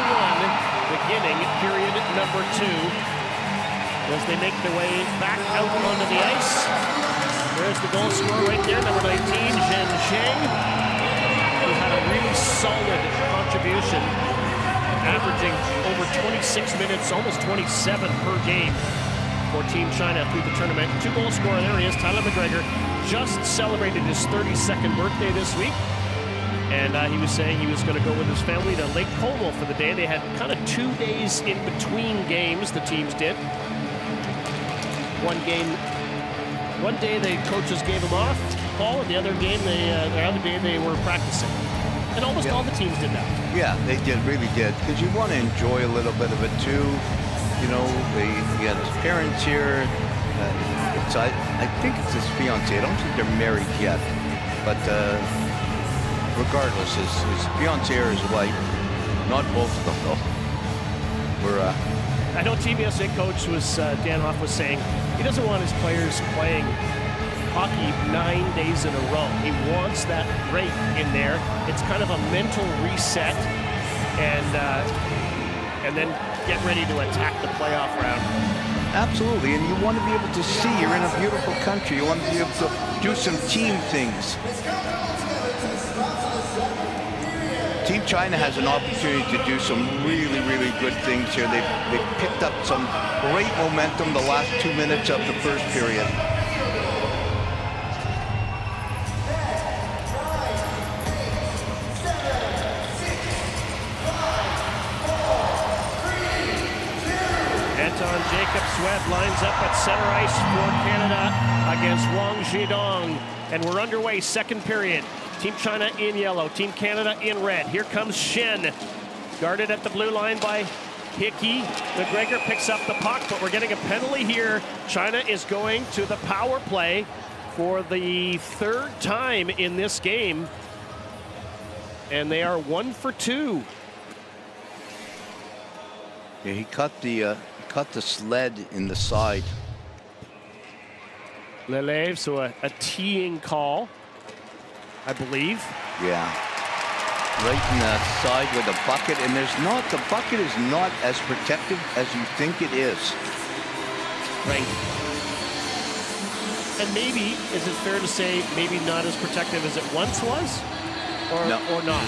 A: beginning period number 2. As they make their way back out onto the ice. There's the goal scorer right there, number 19, Zhen Zheng, who had a really solid contribution, averaging over 26 minutes, almost 27 per game for Team China through the tournament. 2-goal scorer, there he is, Tyler McGregor, just celebrated his 32nd birthday this week. And he was saying he was going to go with his family to Lake Como for the day. They had kind of 2 days in between games, the teams did. One day the coaches gave them off, Paul, and the other day they were practicing. And almost all the teams did that.
B: Yeah, they really did. Because you want to enjoy a little bit of it too. You know, he had his parents here. I think it's his fiancée. I don't think they're married yet. But regardless, his fiancée or his wife, not both of them though, were
A: I know Team USA coach was, Dan Hoff was saying, he doesn't want his players playing hockey 9 days in a row. He wants that break in there. It's kind of a mental reset and then get ready to attack the playoff round.
B: Absolutely, and you want to be able to see, you're in a beautiful country, you want to be able to do some team things. Team China has an opportunity to do some really, really good things here. They've picked up some great momentum the last 2 minutes of the first period.
A: Anton Jacobs-Webb lines up at center ice for Canada against Wang Zhidong. And we're underway, second period. Team China in yellow, Team Canada in red. Here comes Shen, guarded at the blue line by Hickey. McGregor picks up the puck, but we're getting a penalty here. China is going to the power play for the 3rd time in this game. And they are 1 for 2.
B: Yeah, he cut the sled in the side.
A: Relive, so a teeing call, I believe.
B: Yeah, right in the side with the bucket, and the bucket is not as protective as you think it is.
A: Right. And maybe, is it fair to say, maybe not as protective as it once was? Or,
B: no.
A: Or not?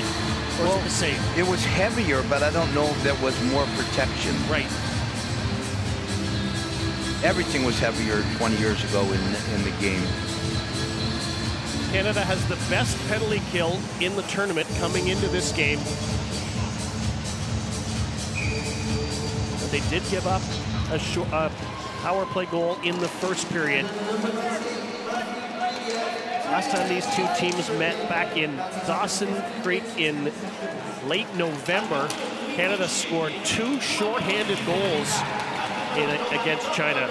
A: Or is it the same?
B: It was heavier, but I don't know if there was more protection.
A: Right.
B: Everything was heavier 20 years ago in the game.
A: Canada has the best penalty kill in the tournament coming into this game. But they did give up a power play goal in the first period. Last time these two teams met back in Dawson Creek in late November, Canada scored 2 shorthanded goals against China.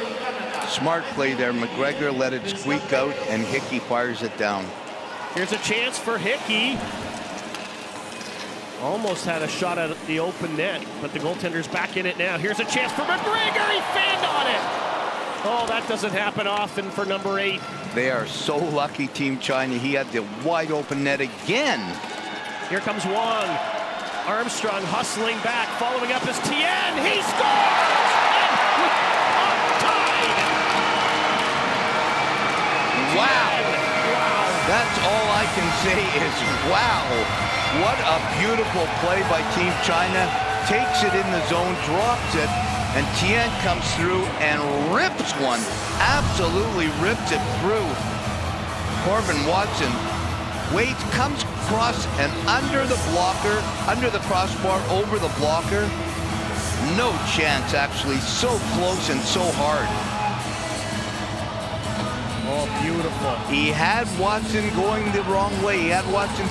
B: Smart play there. McGregor let it squeak out, and Hickey fires it down.
A: Here's a chance for Hickey. Almost had a shot at the open net, but the goaltender's back in it now. Here's a chance for McGregor. He fanned on it. Oh, that doesn't happen often for number 8.
B: They are so lucky, Team China. He had the wide open net again.
A: Here comes Wang. Armstrong hustling back, following up is Tien. He scores!
B: Wow. That's all I can say is wow. What a beautiful play by Team China. Takes it in the zone, drops it, and Tien comes through and rips one. Absolutely rips it through. Corbin Watson waits, comes across and under the blocker, under the crossbar, over the blocker. No chance, actually. So close and so hard.
A: Oh, beautiful.
B: He had Watson going the wrong way. He had Watson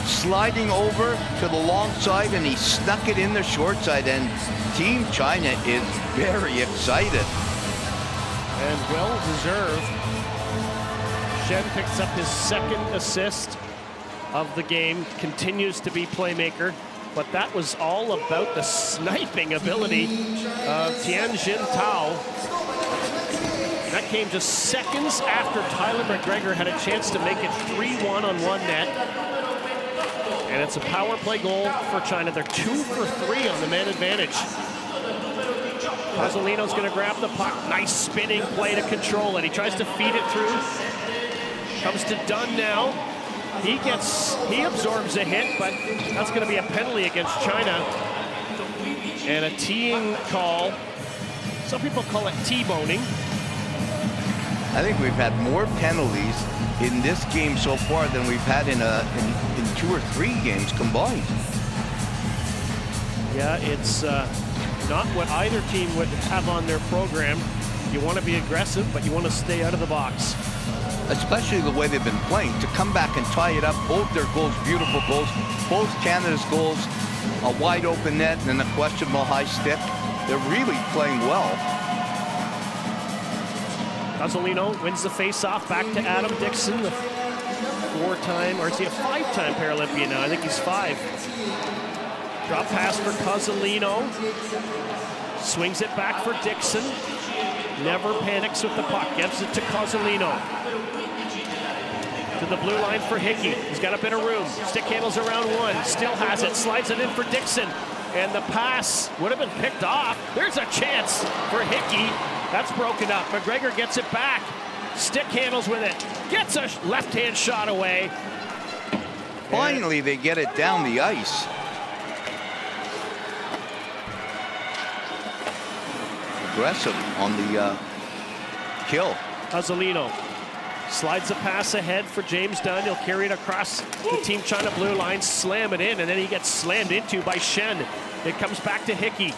B: sliding over to the long side, and he snuck it in the short side, and Team China is very excited.
A: And well-deserved. Shen picks up his 2nd assist of the game, continues to be playmaker. but that was all about the sniping ability of Tianjin Tao. That came just seconds after Tyler McGregor had a chance to make it 3-1 on one net. And it's a power play goal for China. They're 2 for 3 on the man advantage. Cozzolino's going to grab the puck. Nice spinning play to control it. He tries to feed it through. Comes to Dunn now. He absorbs a hit, but that's going to be a penalty against China. And a teeing call. Some people call it T-boning.
B: I think we've had more penalties in this game so far than we've had in 2 or 3 games combined.
A: Yeah, it's not what either team would have on their program. You want to be aggressive, but you want to stay out of the box.
B: Especially the way they've been playing. To come back and tie it up, both their goals, beautiful goals. Both Canada's goals, a wide open net and a questionable high stick. They're really playing well.
A: Cozzolino wins the face-off, back to Adam Dixon, the 4-time, or is he a 5-time Paralympian now? I think he's 5. Drop pass for Cozzolino. Swings it back for Dixon. Never panics with the puck. Gives it to Cozzolino. To the blue line for Hickey. He's got a bit of room. Stick handles around one. Still has it. Slides it in for Dixon. And the pass would have been picked off. There's a chance for Hickey. That's broken up. McGregor gets it back. Stick handles with it. Gets a left-hand shot away.
B: Finally, they get it down the ice. Aggressive on the kill.
A: Cozzolino slides a pass ahead for James Dunn. He'll carry it across the Team China blue line, slam it in, and then he gets slammed into by Shen. It comes back to Hickey.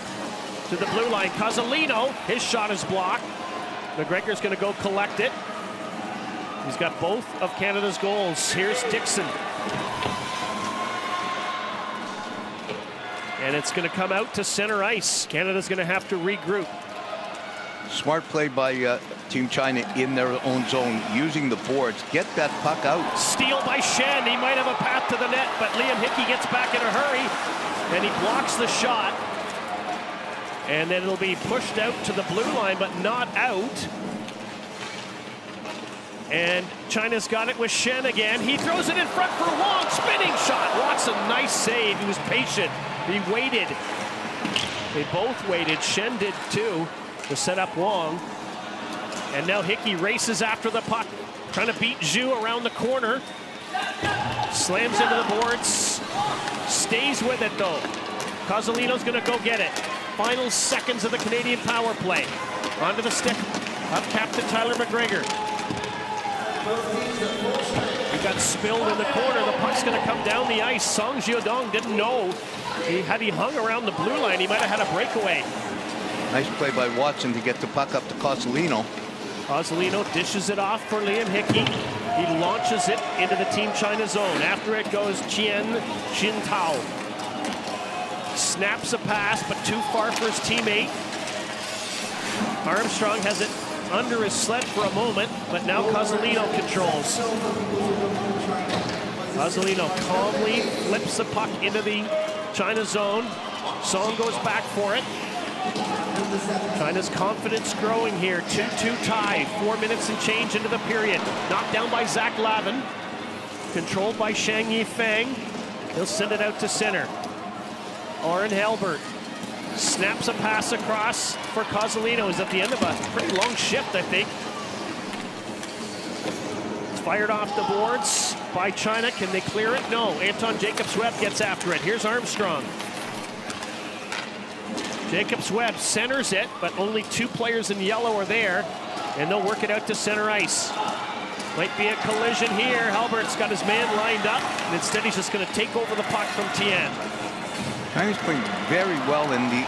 A: To the blue line, Cozzolino, his shot is blocked. McGregor's gonna go collect it. He's got both of Canada's goals. Here's Dixon. And it's gonna come out to center ice. Canada's gonna have to regroup.
B: Smart play by Team China in their own zone, using the boards. Get that puck out.
A: Steal by Shen. He might have a path to the net, but Liam Hickey gets back in a hurry, and he blocks the shot. And then it'll be pushed out to the blue line, but not out. And China's got it with Shen again. He throws it in front for Wong. Spinning shot. Watson, nice save. He was patient. He waited. They both waited. Shen did too, to set up Wong. And now Hickey races after the puck, trying to beat Zhu around the corner. Slams into the boards. Stays with it though. Cozzolino's gonna go get it. Final seconds of the Canadian power play. Onto the stick of Captain Tyler McGregor. He got spilled in the corner. The puck's gonna come down the ice. Song Jiodong didn't know. Had he hung around the blue line, he might have had a breakaway.
B: Nice play by Watson to get the puck up to Cozzolino.
A: Cozzolino dishes it off for Liam Hickey. He launches it into the Team China zone. After it goes Tianjin Tao. Snaps a pass, but too far for his teammate. Armstrong has it under his sled for a moment, but now Cozzolino controls. Cozzolino calmly flips the puck into the China zone. Song goes back for it. China's confidence growing here. 2-2 tie. 4 minutes and change into the period. Knocked down by Zach Lavin. Controlled by Shang Yifeng. He'll send it out to center. Oren Halbert snaps a pass across for Cozzolino. He's at the end of a pretty long shift, I think. It's fired off the boards by China. Can they clear it? No. Anton Jacobs-Webb gets after it. Here's Armstrong. Jacobs-Webb centers it, but only 2 players in yellow are there, and they'll work it out to center ice. Might be a collision here. Halbert's got his man lined up, and instead he's just going to take over the puck from Tian.
B: China's playing very well in the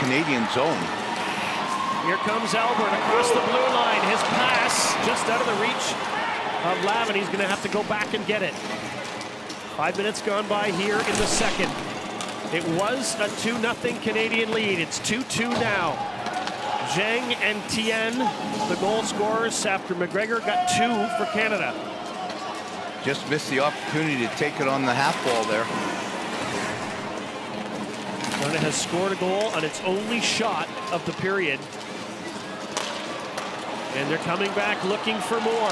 B: Canadian zone.
A: Here comes Albert across the blue line. His pass just out of the reach of Lavin. He's going to have to go back and get it. 5 minutes gone by here in the second. It was a 2-0 Canadian lead. It's 2-2 now. Zhang and Tian, the goal scorers after McGregor got 2 for Canada.
B: Just missed the opportunity to take it on the half wall there.
A: China has scored a goal on its only shot of the period. And they're coming back looking for more.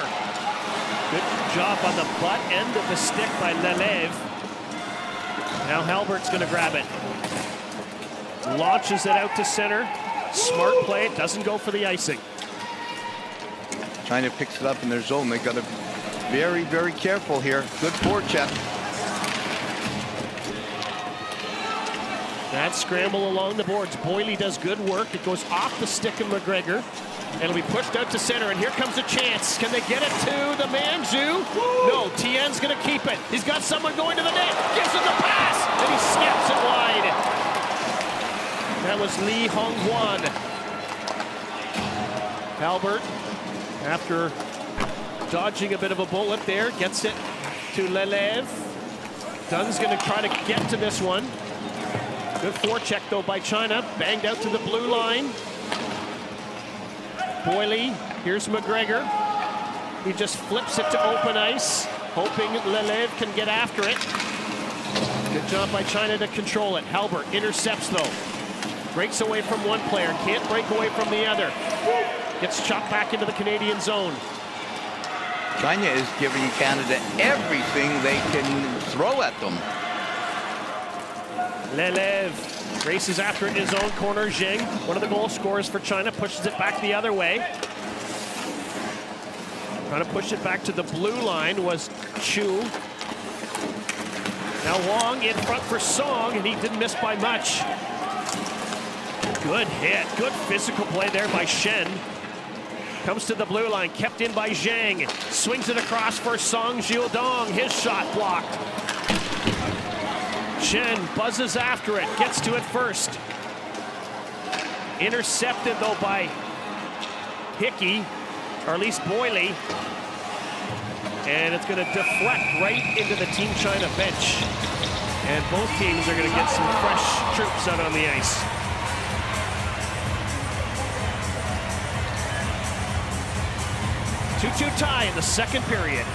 A: Good job on the butt end of the stick by Relive. Now Halbert's going to grab it. Launches it out to center. Smart play, doesn't go for the icing.
B: China picks it up in their zone. They got to be very, very careful here. Good forecheck.
A: That scramble along the boards. Boyle does good work. It goes off the stick of McGregor. And it'll be pushed out to center, and here comes a chance. Can they get it to the man, Zhu? No, Tien's gonna keep it. He's got someone going to the net. Gives it the pass, and he snaps it wide. That was Li Hongguan. Halbert, after dodging a bit of a bullet there, gets it to Relive. Dunn's gonna try to get to this one. Good forecheck though by China. Banged out to the blue line. Boyle, here's McGregor. He just flips it to open ice, hoping Relive can get after it. Good job by China to control it. Halbert intercepts though. Breaks away from one player, can't break away from the other. Gets chopped back into the Canadian zone.
B: China is giving Canada everything they can throw at them.
A: Relive races after it in his own corner. Zheng, one of the goal scorers for China, pushes it back the other way. Trying to push it back to the blue line was Chu. Now Wong in front for Song, and he didn't miss by much. Good hit, good physical play there by Shen. Comes to the blue line, kept in by Zhang. Swings it across for Song Jiudong. His shot blocked. Shen buzzes after it, gets to it first. Intercepted though by Hickey, or at least Boyle. And it's gonna deflect right into the Team China bench. And both teams are gonna get some fresh troops out on the ice. Two-two tie in the second period.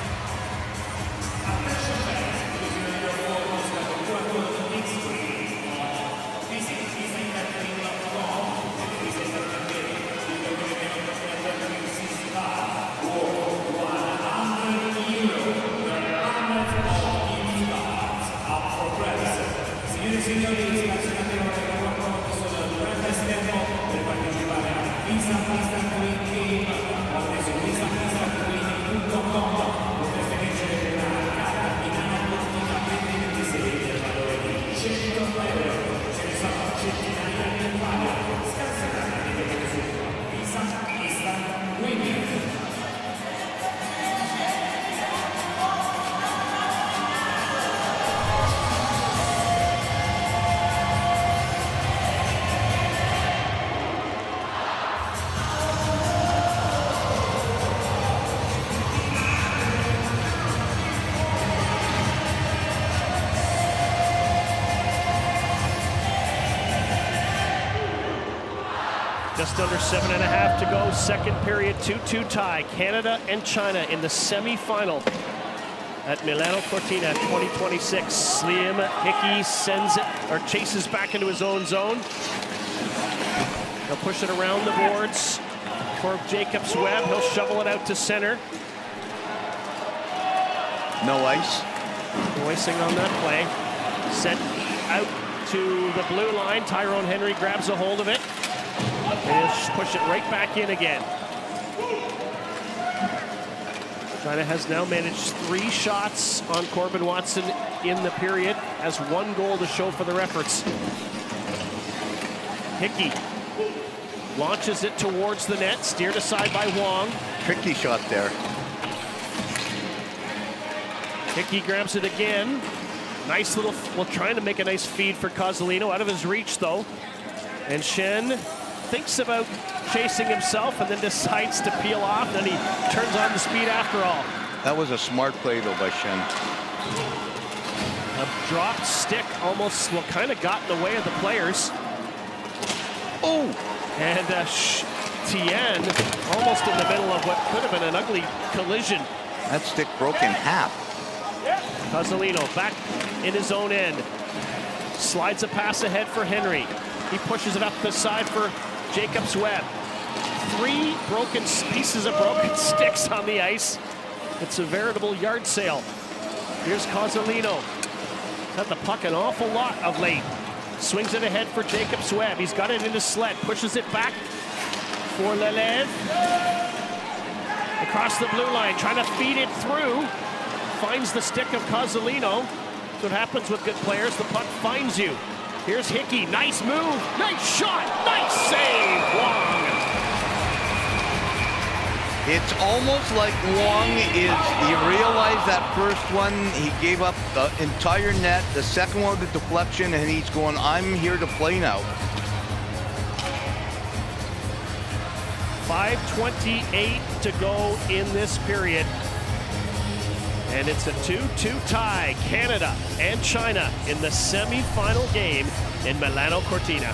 A: Just under 7.5 to go, second period, 2-2 tie. Canada and China in the semi-final at Milano Cortina 2026. Slim Hickey sends it, or chases back into his own zone. He'll push it around the boards for Jacobs Webb. He'll shovel it out to center.
B: No ice.
A: No icing on that play. Sent out to the blue line. Tyrone Henry grabs a hold of it. And he'll push it right back in again. China has now managed 3 shots on Corbin Watson in the period, has 1 goal to show for their efforts. Hickey launches it towards the net, steered aside by Wong.
B: Tricky shot there.
A: Hickey grabs it again. Nice little, well, trying to make a nice feed for Cozzolino, out of his reach though. And Shen thinks about chasing himself and then decides to peel off. Then he turns on the speed after all.
B: That was a smart play though by Shen.
A: A dropped stick almost, well, kind of got in the way of the players.
B: Oh!
A: And Tien almost in the middle of what could have been an ugly collision.
B: That stick broke in half.
A: Cozzolino back in his own end. Slides a pass ahead for Henry. He pushes it up the side for Jacobs Webb. 3 broken pieces of broken sticks on the ice. It's a veritable yard sale. Here's Cozzolino. Had the puck an awful lot of late. Swings it ahead for Jacobs Webb. He's got it in his sled. Pushes it back for Relive. Across the blue line, trying to feed it through. Finds the stick of Cozzolino. That's what happens with good players. The puck finds you. Here's Hickey. Nice move. Nice shot. Nice save. Wong.
B: It's almost like Wong he realized that first one, he gave up the entire net, the second one with the deflection, and he's going, I'm here to play now.
A: 5:28 to go in this period. And it's a 2-2 tie. Canada and China in the semi-final game in Milano Cortina.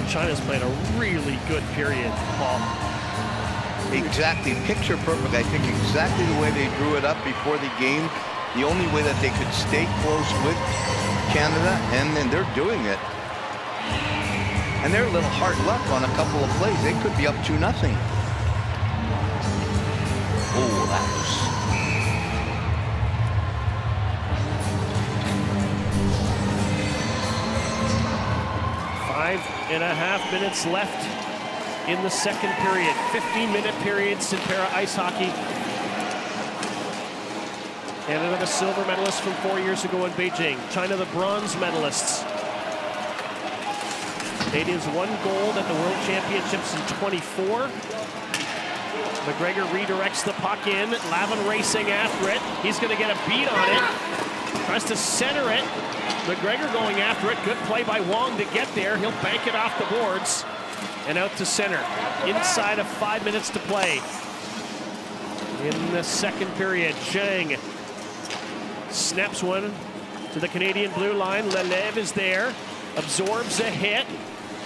A: China's played a really good period, Paul.
B: Exactly, picture perfect. I think exactly the way they drew it up before the game. The only way that they could stay close with Canada, and then they're doing it. And they're a little hard luck on a couple of plays. They could be up 2-0. Oh, that was...
A: 5.5 minutes left in the second period. 15-minute periods in para ice hockey. Canada the silver medalist from 4 years ago in Beijing. China the bronze medalists. Canadians won gold at the World Championships in 24. McGregor redirects the puck in. Lavin racing after it. He's going to get a beat on it. Tries to center it. McGregor going after it. Good play by Wong to get there. He'll bank it off the boards and out to center. Inside of 5 minutes to play in the second period. Zhang snaps one to the Canadian blue line. Relive is there. Absorbs a hit.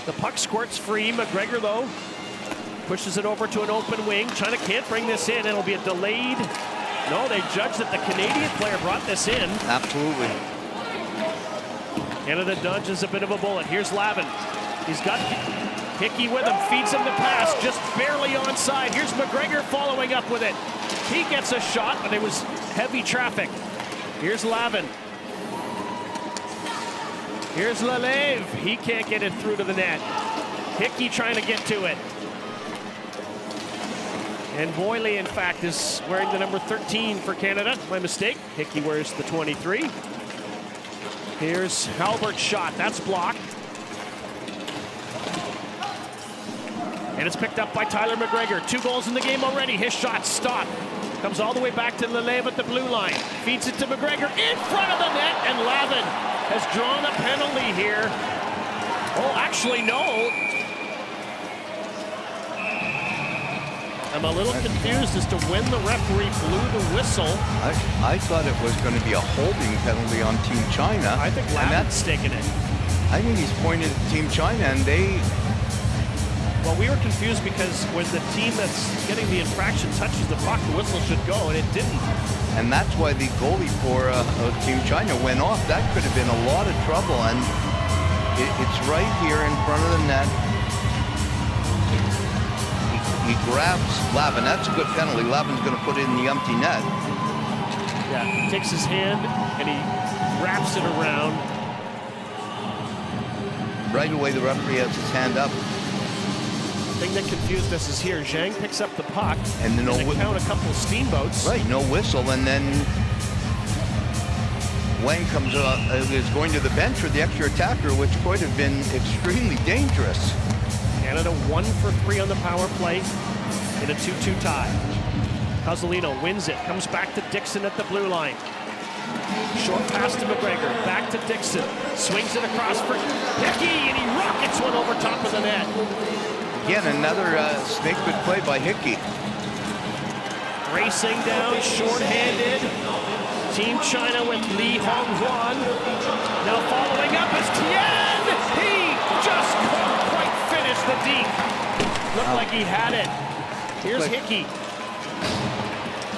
A: The puck squirts free. McGregor, though, pushes it over to an open wing. China can't bring this in. It'll be a delayed. No, they judge that the Canadian player brought this in.
B: Absolutely.
A: Canada dodges a bit of a bullet. Here's Lavin. He's got Hickey with him. Feeds him the pass. Just barely onside. Here's McGregor following up with it. He gets a shot, but it was heavy traffic. Here's Lavin. Here's Relive. He can't get it through to the net. Hickey trying to get to it. And Boyle, in fact, is wearing the number 13 for Canada. My mistake. Hickey wears the 23. Here's Halbert's shot. That's blocked. And it's picked up by Tyler McGregor. 2 goals in the game already. His shot stopped. Comes all the way back to Relive at the blue line. Feeds it to McGregor in front of the net. And Lavin has drawn a penalty here. Oh, actually, no. I'm a little confused as to when the referee blew the whistle.
B: I thought it was going to be a holding penalty on Team China.
A: I think Lavin's taking it.
B: I think he's pointed at Team China, and they...
A: Well, we were confused because when the team that's getting the infraction touches the puck, the whistle should go, and it didn't.
B: And that's why the goalie for Team China went off. That could have been a lot of trouble, and it's right here in front of the net. He grabs Lavin. That's a good penalty. Lavin's going to put it in the empty net.
A: Yeah, he takes his hand and he wraps it around.
B: Right away, the referee has his hand up.
A: The thing that confused us is here. Zhang picks up the puck
B: and then
A: count a couple of steamboats.
B: Right, no whistle, and then Wang comes is going to the bench for the extra attacker, which could have been extremely dangerous.
A: Canada 1 for 3 on the power play in a 2-2 tie. Cozzolino wins it, comes back to Dixon at the blue line. Short pass to McGregor, back to Dixon. Swings it across for Hickey, and he rockets one over top of the net.
B: Again, another snake-bit play by Hickey.
A: Racing down, short-handed. Team China with Li Honghuan. Now following up is Tian. He just couldn't quite finish the deep. Looked like he had it. Here's Hickey.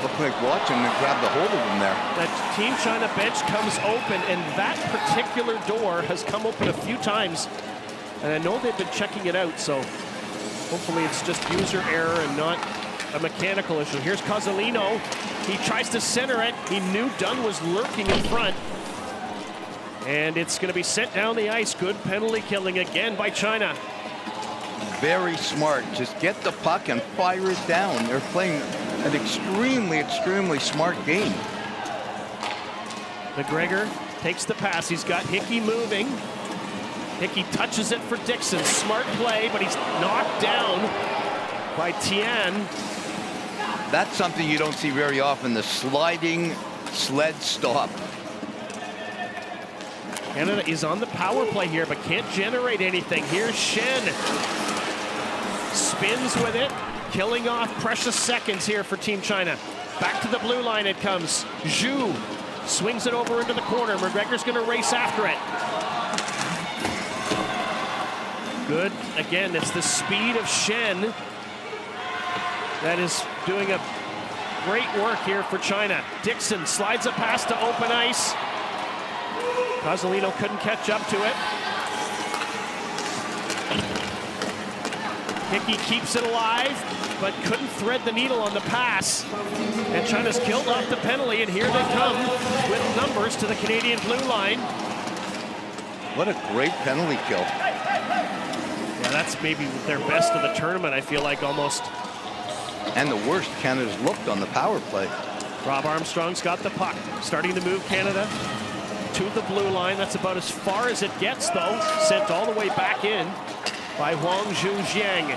B: Looked like watching and grabbed a hold of him there.
A: That Team China bench comes open, and that particular door has come open a few times. And I know they've been checking it out, so hopefully it's just user error and not a mechanical issue. Here's Cozzolino. He tries to center it. He knew Dunn was lurking in front. And it's going to be sent down the ice. Good penalty killing again by China.
B: Very smart. Just get the puck and fire it down. They're playing an extremely smart game.
A: McGregor takes the pass. He's got Hickey moving. Hickey touches it for Dixon. Smart play, but he's knocked down by Tian.
B: That's something you don't see very often, the sliding sled stop.
A: Canada is on the power play here, but can't generate anything. Here's Shen. Spins with it, killing off precious seconds here for Team China. Back to the blue line it comes. Zhu swings it over into the corner. McGregor's going to race after it. Good. Again, it's the speed of Shen that is doing a great work here for China. Dixon slides a pass to open ice. Cozzolino couldn't catch up to it. Hickey keeps it alive, but couldn't thread the needle on the pass. And China's killed off the penalty, and here they come with numbers to the Canadian blue line.
B: What a great penalty kill.
A: Yeah, that's maybe their best of the tournament, I feel like, almost.
B: And the worst Canada's looked on the power play.
A: Rob Armstrong's got the puck, starting to move Canada to the blue line. That's about as far as it gets, though. Sent all the way back in by Huang Zhujiang.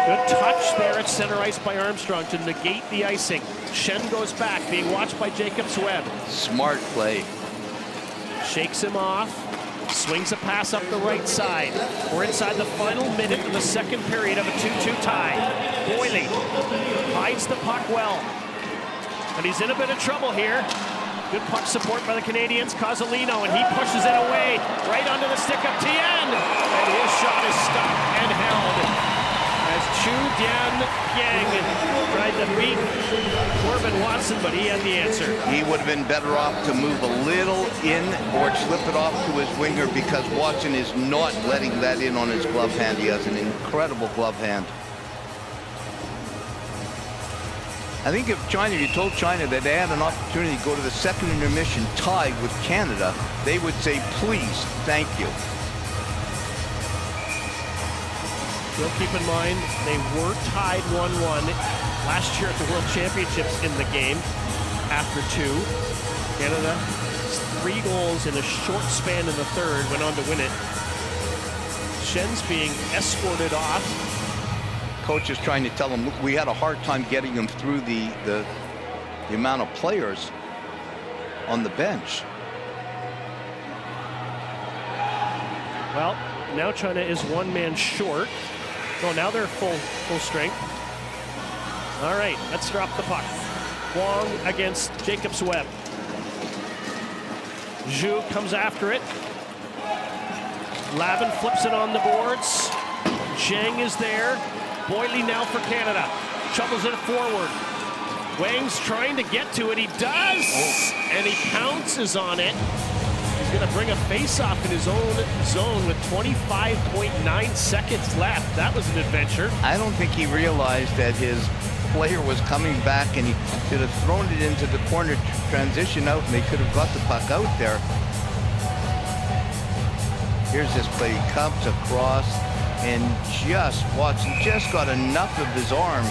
A: Good touch there at center ice by Armstrong to negate the icing. Shen goes back, being watched by Jacobs Webb.
B: Smart play.
A: Shakes him off, swings a pass up the right side. We're inside the final minute of the second period of a 2-2 tie. Boyle hides the puck well, and he's in a bit of trouble here. Good puck support by the Canadians. Cozzolino, and he pushes it away right onto the stick of Tian, and his shot is stopped and held as Chu Dian Yang tried to beat Corbin Watson, but he had the answer.
B: He would have been better off to move a little in or slip it off to his winger, because Watson is not letting that in on his glove hand. He has an incredible glove hand. I think if you told China that they had an opportunity to go to the second intermission tied with Canada, they would say, please, thank you.
A: You'll keep in mind, they were tied 1-1 last year at the World Championships in the game after 2. Canada, 3 goals in a short span in the third, went on to win it. Shen's being escorted off.
B: Coach is trying to tell him, look, we had a hard time getting him through the amount of players on the bench.
A: Well, now China is 1 man short. So now they're full strength. All right, let's drop the puck. Huang against Jacobs Webb. Zhu comes after it. Lavin flips it on the boards. Zhang is there. Boyle now for Canada. Shovels it forward. Wang's trying to get to it. He does! And he pounces on it. He's going to bring a face-off in his own zone with 25.9 seconds left. That was an adventure.
B: I don't think he realized that his player was coming back, and he should have thrown it into the corner transition out, and they could have got the puck out there. Here's this play. He comes across, and Watson just got enough of his arm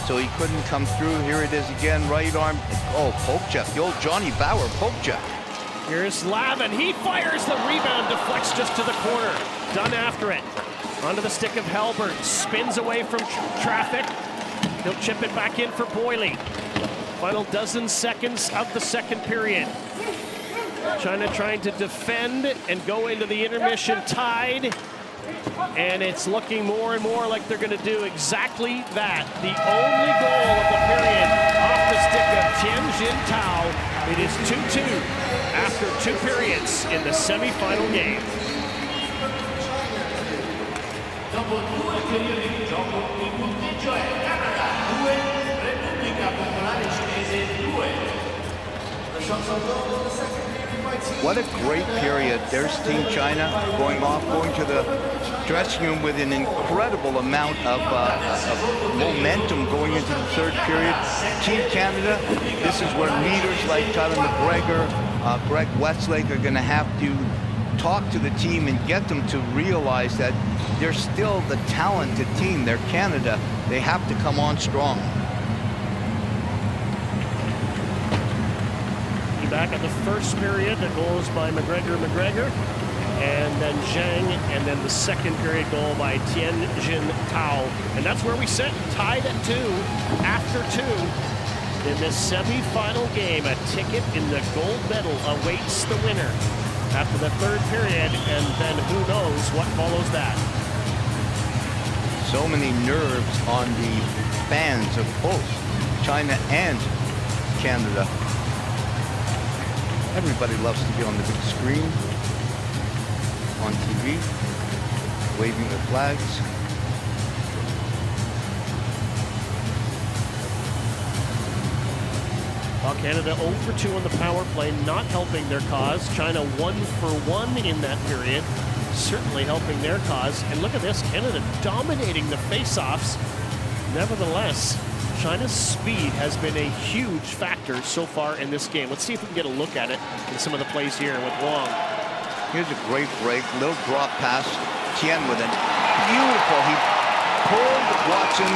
B: so he couldn't come through. Here it is again, right arm. Oh, poke check, the old Johnny Bauer poke check.
A: Here's Lavin. He fires the rebound, deflects just to the corner. Done after it. Onto the stick of Halbert. Spins away from traffic. He'll chip it back in for Boyle. Final dozen seconds of the second period. China trying to defend and go into the intermission tied. And it's looking more and more like they're going to do exactly that. The only goal of the period off the stick of Tianjin Tao. It is 2-2 after 2 periods in the semifinal game.
B: What a great period. There's Team China going to the dressing room with an incredible amount of momentum going into the 3rd period. Team Canada, this is where leaders like Tyler McGregor, Greg Westlake are going to have to talk to the team and get them to realize that they're still the talented team. They're Canada. They have to come on strong.
A: Back at the 1st period, the goals by McGregor, and then Zhang, and then the 2nd period goal by Tianjin Tao. And that's where we sit, tied at 2 after 2 in this semi-final game. A ticket in the gold medal awaits the winner after the 3rd period, and then who knows what follows that.
B: So many nerves on the fans of both China and Canada. Everybody loves to be on the big screen, on TV, waving their flags.
A: While Canada 0 for 2 on the power play, not helping their cause. China 1 for 1 in that period, certainly helping their cause. And look at this, Canada dominating the face-offs. Nevertheless, China's speed has been a huge factor so far in this game. Let's see if we can get a look at it in some of the plays here with Wong.
B: Here's a great break, little drop pass. Tian with it. Beautiful. He pulled Watson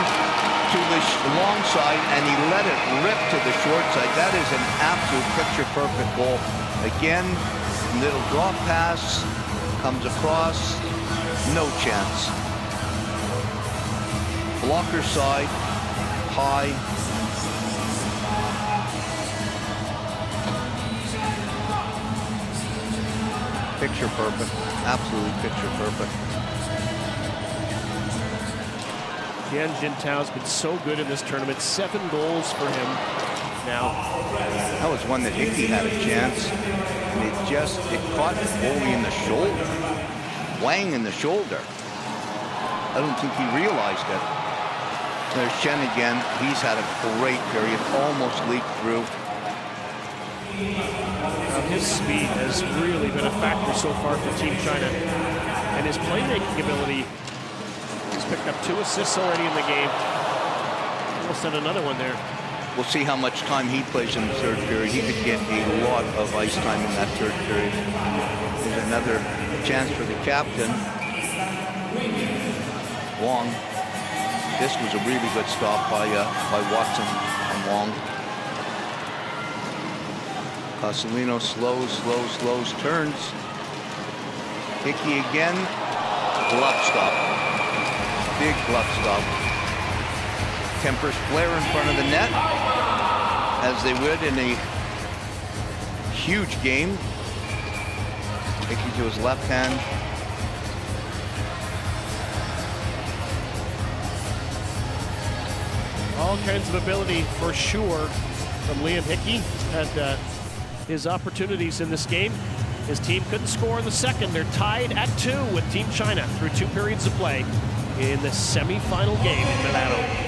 B: to the long side and he let it rip to the short side. That is an absolute picture-perfect goal. Again, little drop pass, comes across, no chance. Blocker side. High. Picture perfect, absolutely picture perfect.
A: Tianjin Tao's been so good in this tournament, 7 goals for him now.
B: That was one that Hickey had a chance, and it caught Foley in the shoulder, Wang in the shoulder. I don't think he realized it. There's Chen again. He's had a great period, almost leaked through.
A: His speed has really been a factor so far for Team China. And his playmaking ability, he's picked up 2 assists already in the game. Almost had another one there.
B: We'll see how much time he plays in the 3rd period. He could get a lot of ice time in that 3rd period. There's another chance for the captain. Wong. This was a really good stop by Watson and Wong. Castellino slows, turns. Hickey again. Glove stop. Big glove stop. Tempers flare in front of the net, as they would in a huge game. Hickey to his left hand.
A: All kinds of ability for sure from Liam Hickey. Had his opportunities in this game. His team couldn't score in the 2nd. They're tied at 2 with Team China through 2 periods of play in the semi-final game in Milano.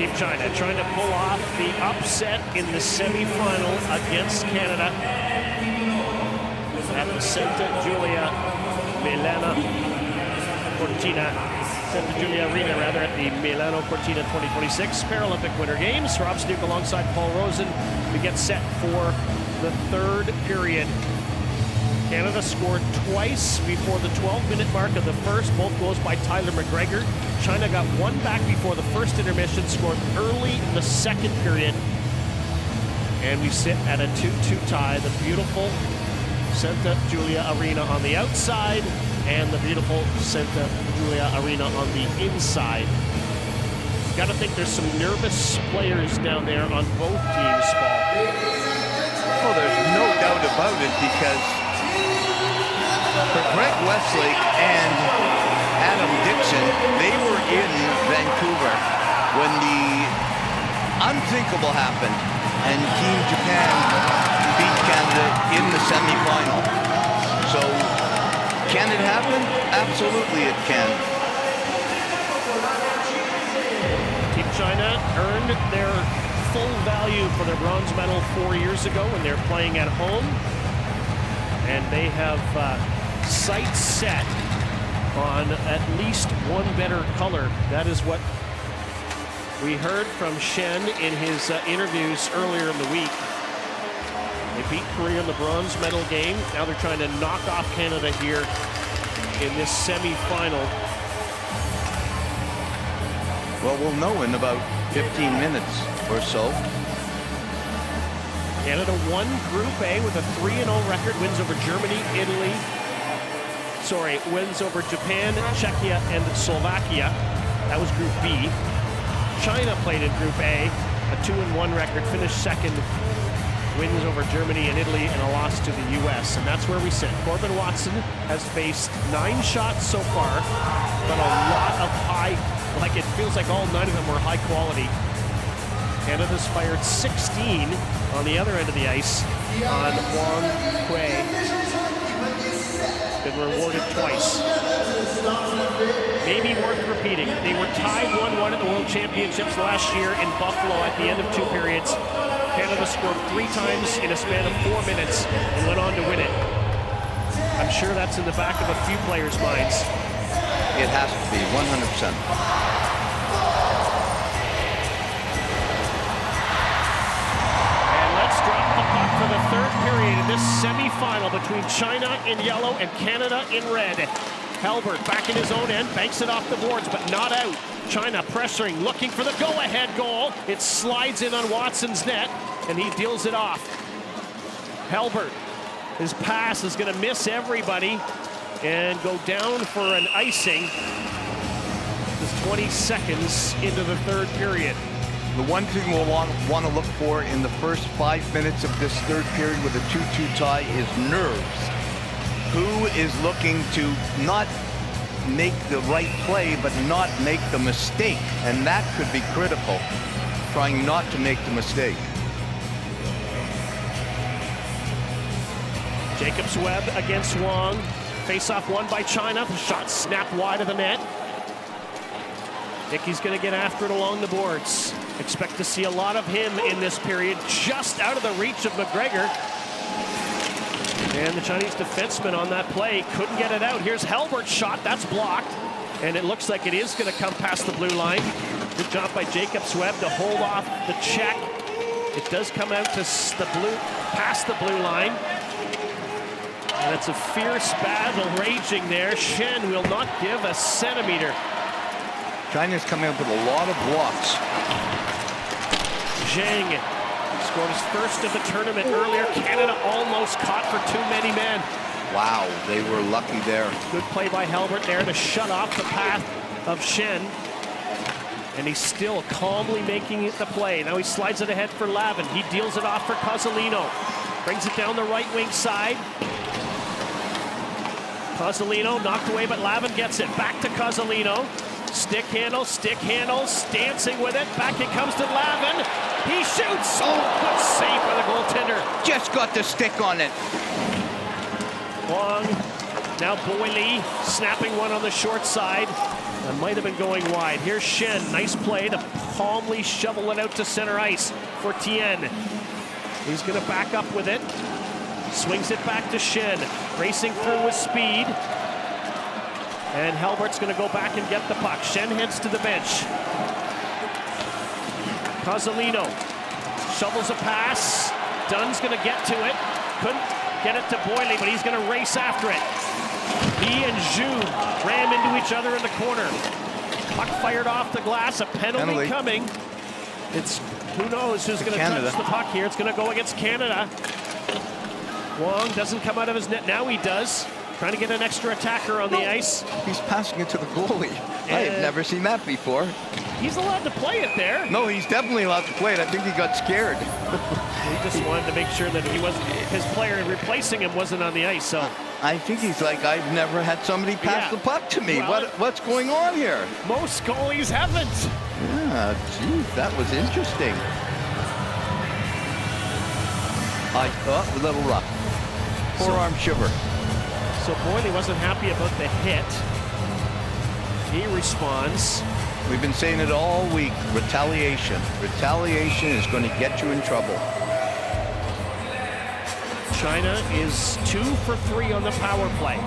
A: Team China trying to pull off the upset in the semifinal against Canada at the Santa Giulia Milano Cortina, Santa Giulia Arena rather, at the Milano Cortina 2026 Paralympic Winter Games. Rob Snook alongside Paul Rosen to get set for the third period. Canada scored twice before the 12-minute mark of the first, both goals by Tyler McGregor. China got one back before the first intermission, scored early in the second period. And we sit at a 2-2 tie. The beautiful Santa Giulia Arena on the outside and the beautiful Santa Giulia Arena on the inside. Got to think there's some nervous players down there on both teams, Paul.
B: Well, there's no doubt about it, because for Greg Westlake and Adam Dixon, they were in Vancouver when the unthinkable happened and Team Japan beat Canada in the semifinal. So, can it happen? Absolutely it can.
A: Team China earned their full value for their bronze medal 4 years ago when they're playing at home. And they have sights set on at least one better color. That is what we heard from Shen in his interviews earlier in the week. They beat Korea in the bronze medal game. Now they're trying to knock off Canada here in this semi-final.
B: Well, we'll know in about 15 minutes or so.
A: Canada won Group A with a 3-0 record, wins over Germany, wins over Japan, Czechia, and Slovakia. That was Group B. China played in Group A, a 2-1 record, finished second, wins over Germany and Italy, and a loss to the US. And that's where we sit. Corbin Watson has faced 9 shots so far, but a lot of high, like it feels like all 9 of them were high quality. Canada's fired 16 on the other end of the ice on Wang Kui. Been rewarded twice. Maybe worth repeating. They were tied 1-1 at the World Championships last year in Buffalo at the end of 2 periods. Canada scored 3 times in a span of 4 minutes and went on to win it. I'm sure that's in the back of a few players' minds.
B: It has to be, 100%.
A: For the third period in this semi-final between China in yellow and Canada in red. Halbert back in his own end, banks it off the boards, but not out. China pressuring, looking for the go-ahead goal. It slides in on Watson's net, and he deals it off. Halbert, his pass is going to miss everybody and go down for an icing. Just 20 seconds into the third period.
B: The one thing we'll want to look for in the first 5 minutes of this third period with a 2-2 tie is nerves. Who is looking to not make the right play, but not make the mistake? And that could be critical, trying not to make the mistake.
A: Jacobs Webb against Wang. Face-off won by China. The shot snapped wide of the net. Nicky's going to get after it along the boards. Expect to see a lot of him in this period, just out of the reach of McGregor. And the Chinese defenseman on that play couldn't get it out. Here's Halbert's shot, that's blocked. And it looks like it is going to come past the blue line. Good job by Jacobs Webb to hold off the check. It does come out to past the blue line. And it's a fierce battle raging there. Shen will not give a centimeter.
B: China's coming up with a lot of blocks.
A: Zhang scored his first of the tournament earlier. Canada almost caught for too many men.
B: Wow, they were lucky there.
A: Good play by Halbert there to shut off the path of Shen. And he's still calmly making it the play. Now he slides it ahead for Lavin. He deals it off for Cozzolino. Brings it down the right wing side. Cozzolino knocked away, but Lavin gets it. Back to Cozzolino. Stick handles, dancing with it. Back it comes to Lavin. He shoots. Oh, good save by the goaltender.
B: Just got the stick on it.
A: Wang Now Boyle snapping one on the short side. That might have been going wide. Here's Shen. Nice play to calmly shovel it out to center ice for Tien. He's going to back up with it. Swings it back to Shen. Racing through with speed. And Halbert's going to go back and get the puck. Shen heads to the bench. Cozzolino shovels a pass. Dunn's going to get to it. Couldn't get it to Boyle, but he's going to race after it. He and Zhu ram into each other in the corner. Puck fired off the glass. A penalty coming. It's who knows who's going to touch the puck here. It's going to go against Canada. Wong doesn't come out of his net. Now he does. Trying to get an extra attacker on the ice.
B: He's passing it to the goalie. I have never seen that before.
A: He's allowed to play it there.
B: No, he's definitely allowed to play it. I think he got scared.
A: He just wanted to make sure that he wasn't, his player replacing him wasn't on the ice. So
B: I think he's like, I've never had somebody pass the puck to me. Well, what's going on here?
A: Most goalies haven't.
B: Yeah, geez, that was interesting. I thought a little rough. Forearm shiver.
A: So Boyle wasn't happy about the hit. He responds.
B: We've been saying it all week. Retaliation. Retaliation is going to get you in trouble.
A: China is 2 for 3 on the power play.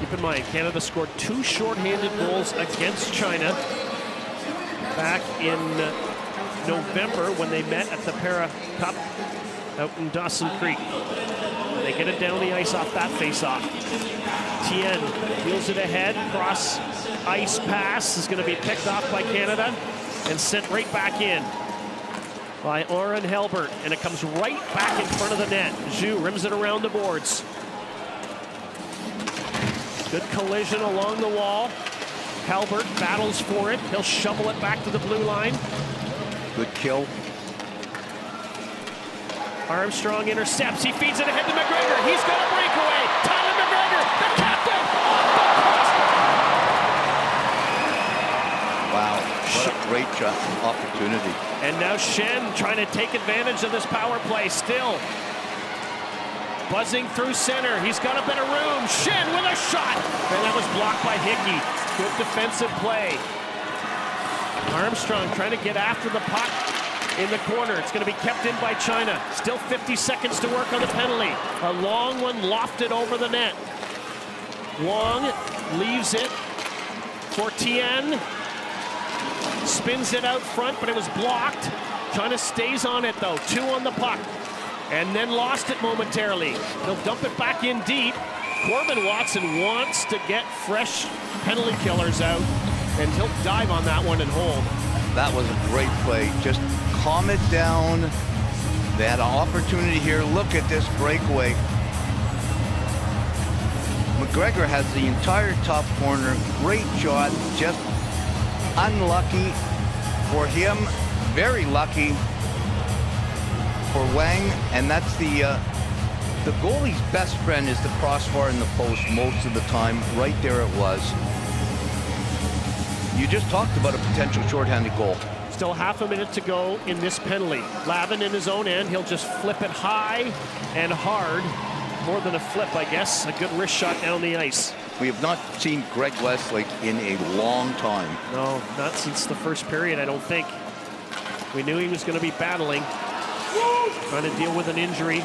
A: Keep in mind, Canada scored 2 shorthanded goals against China back in November when they met at the Para Cup out in Dawson Creek. They get it down the ice off that face-off. Tien wheels it ahead, cross ice pass is going to be picked off by Canada and sent right back in by Oren Halbert, and it comes right back in front of the net. Zhu rims it around the boards. Good collision along the wall. Halbert battles for it. He'll shovel it back to the blue line.
B: Good kill.
A: Armstrong intercepts. He feeds it ahead to McGregor. He's got a breakaway. Tyler McGregor, the captain.
B: Wow, what a great opportunity.
A: And now Shen trying to take advantage of this power play still. Buzzing through center. He's got a bit of room. Shen with a shot. And that was blocked by Hickey. Good defensive play. Armstrong trying to get after the puck in the corner. It's going to be kept in by China. Still 50 seconds to work on the penalty. A long one lofted over the net. Wong leaves it for Tien. Spins it out front, but it was blocked. China stays on it, though. 2 on the puck. And then lost it momentarily. They'll dump it back in deep. Corbin Watson wants to get fresh penalty killers out, and he'll dive on that one and hold.
B: That was a great play. Just calm it down. They had an opportunity here. Look at this breakaway. McGregor has the entire top corner. Great shot. Just unlucky for him. Very lucky for Wang. And that's the goalie's best friend is the crossbar in the post most of the time. Right there it was. You just talked about a potential shorthanded goal.
A: Still half a minute to go in this penalty. Lavin in his own end. He'll just flip it high and hard. More than a flip, I guess. A good wrist shot down the ice.
B: We have not seen Greg Westlake in a long time.
A: No, not since the first period, I don't think. We knew he was going to be battling. Trying to deal with an injury.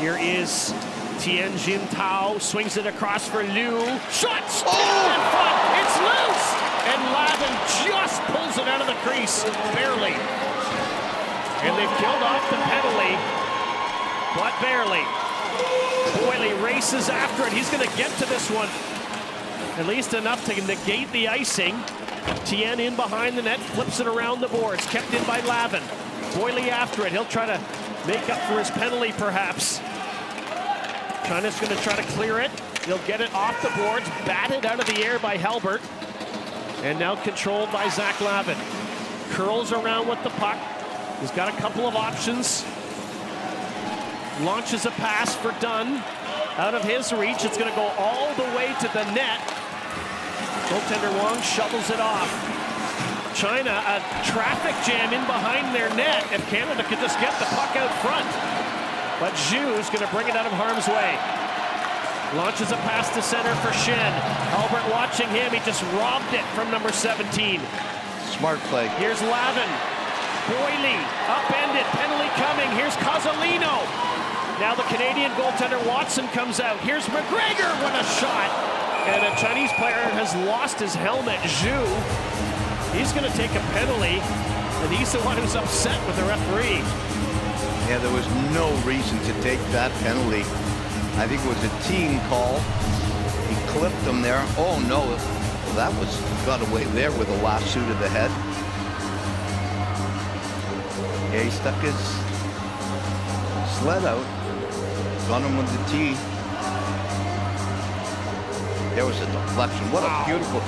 A: Here is Tien Jin Tao. Swings it across for Liu. Shot! In front! It's loose! And Lavin just pulls it out of the crease, barely. And they've killed off the penalty, but barely. Boyle races after it. He's going to get to this one. At least enough to negate the icing. Tien in behind the net, flips it around the boards. Kept in by Lavin. Boyle after it. He'll try to make up for his penalty, perhaps. China's going to try to clear it. He'll get it off the boards, batted out of the air by Halbert. And now controlled by Zach Lavin. Curls around with the puck. He's got a couple of options. Launches a pass for Dunn. Out of his reach. It's going to go all the way to the net. Goaltender Wong shovels it off. China, a traffic jam in behind their net. If Canada could just get the puck out front. But Zhu is going to bring it out of harm's way. Launches a pass to center for Shen. Albert watching him. He just robbed it from number 17.
B: Smart play.
A: Here's Lavin. Boyle, upended, penalty coming. Here's Cozzolino. Now the Canadian goaltender Watson comes out. Here's McGregor, what a shot. And a Chinese player has lost his helmet, Zhu. He's gonna take a penalty, and he's the one who's upset with the referee.
B: Yeah, there was no reason to take that penalty. I think it was a team call. He clipped him there. Oh no, that was got away there with a lasso to the head. Yeah, he stuck his sled out. Got him with the tee. There was a deflection. What a beautiful,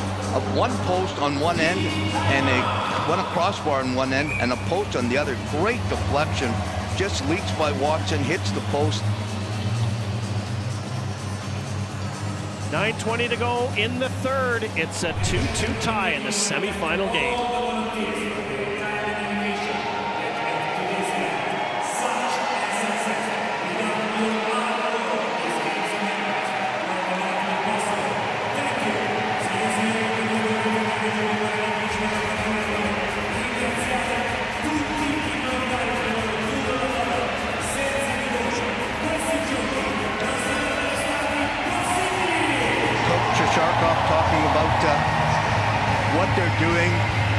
B: one post on one end and a crossbar on one end and a post on the other. Great deflection. Just leaks by Watson, hits the post.
A: 9:20 to go in the third. It's a 2-2 tie in the semifinal game.
B: Talking about what they're doing,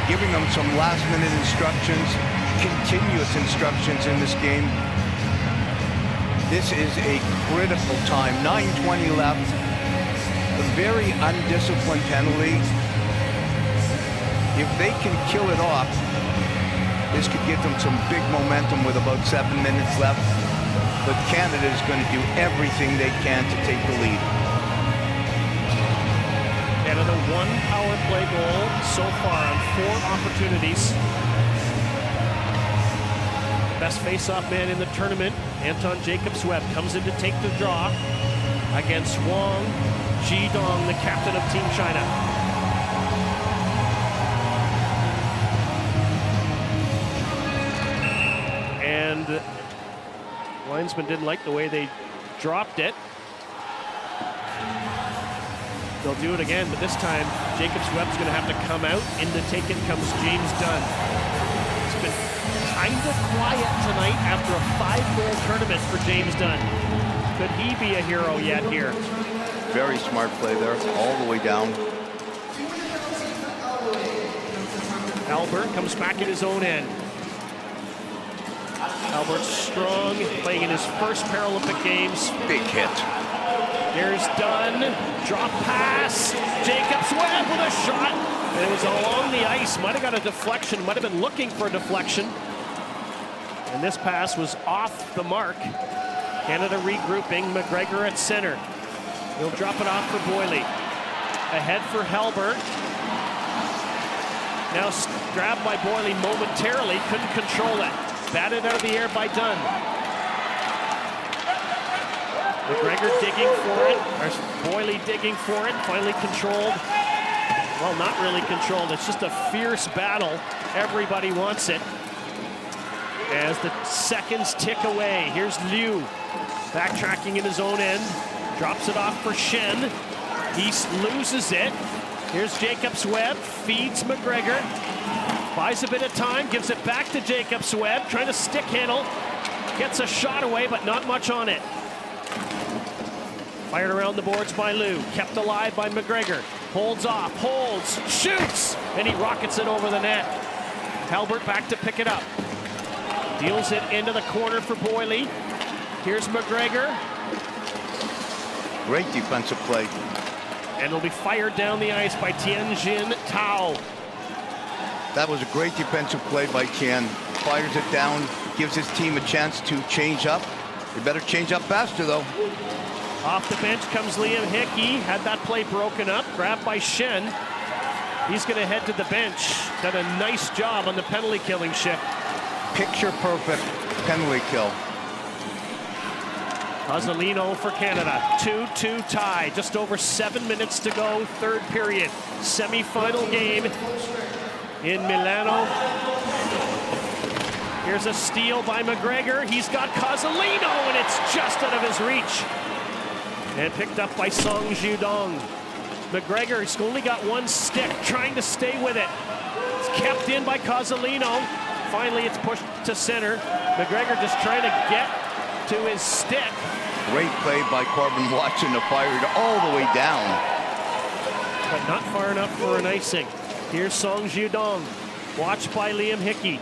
B: giving them some last-minute instructions, continuous instructions in this game. This is a critical time. 9:20 left. A very undisciplined penalty. If they can kill it off, this could give them some big momentum with about 7 minutes left. But Canada is going to do everything they can to take the lead.
A: Canada one power play goal so far on 4 opportunities. Best face-off man in the tournament, Anton Jacobs-Webb, comes in to take the draw against Wang Jidong, the captain of Team China. And linesman didn't like the way they dropped it. They'll do it again, but this time Jacobs-Webb's going to have to come out. In to take it comes James Dunn. It's been kind of quiet tonight after a 5-goal tournament for James Dunn. Could he be a hero yet here?
B: Very smart play there, all the way down.
A: Albert comes back at his own end. Albert's strong, playing in his first Paralympic Games.
B: Big hit.
A: Here's Dunn, drop pass, Jacobs-Webb with a shot, and it was along the ice, might have got a deflection, might have been looking for a deflection, and this pass was off the mark. Canada regrouping, McGregor at center. He'll drop it off for Boyle. Ahead for Halbert. Now grabbed by Boyle momentarily, couldn't control it. Batted out of the air by Dunn. McGregor digging for it, or Boyle digging for it, finally controlled. Well, not really controlled, it's just a fierce battle. Everybody wants it. As the seconds tick away, here's Liu, backtracking in his own end, drops it off for Shen. He loses it. Here's Jacobs-Webb, feeds McGregor, buys a bit of time, gives it back to Jacobs-Webb, trying to stick handle, gets a shot away, but not much on it. Fired around the boards by Liu, kept alive by McGregor. Holds off, holds, shoots, and he rockets it over the net. Halbert back to pick it up. Deals it into the corner for Boyle. Here's McGregor.
B: Great defensive play.
A: And it'll be fired down the ice by Tianjin Tao.
B: That was a great defensive play by Tian. Fires it down, gives his team a chance to change up. They better change up faster, though.
A: Off the bench comes Liam Hickey. Had that play broken up, grabbed by Shen. He's going to head to the bench. Done a nice job on the penalty killing shift.
B: Picture perfect penalty kill.
A: Cozzolino for Canada. 2-2 tie. Just over 7 minutes to go. Third period. Semi-final game in Milano. Here's a steal by McGregor. He's got Cozzolino, and it's just out of his reach. And picked up by Song Judong. McGregor's only got one stick, trying to stay with it. It's kept in by Cozzolino. Finally, it's pushed to center. McGregor just trying to get to his stick.
B: Great play by Corbin Watson to fire it all the way down.
A: But not far enough for an icing. Here's Song Judong, watched by Liam Hickey.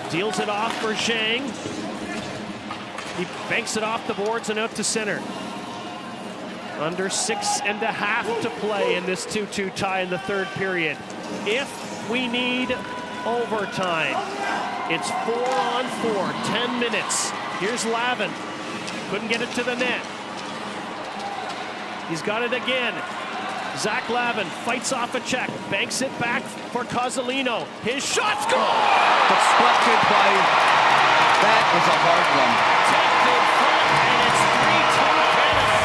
A: Deals it off for Zhang. He banks it off the boards and out to center. Under 6.5 to play in this 2-2 tie in the third period. If we need overtime, it's 4-on-4, 10 minutes. Here's Lavin. Couldn't get it to the net. He's got it again. Zach Lavin fights off a check, banks it back for Cozzolino. His shot's gone!
B: Deflected by... That was a hard one.
A: Tapped in front, and it's 3-2 Canada.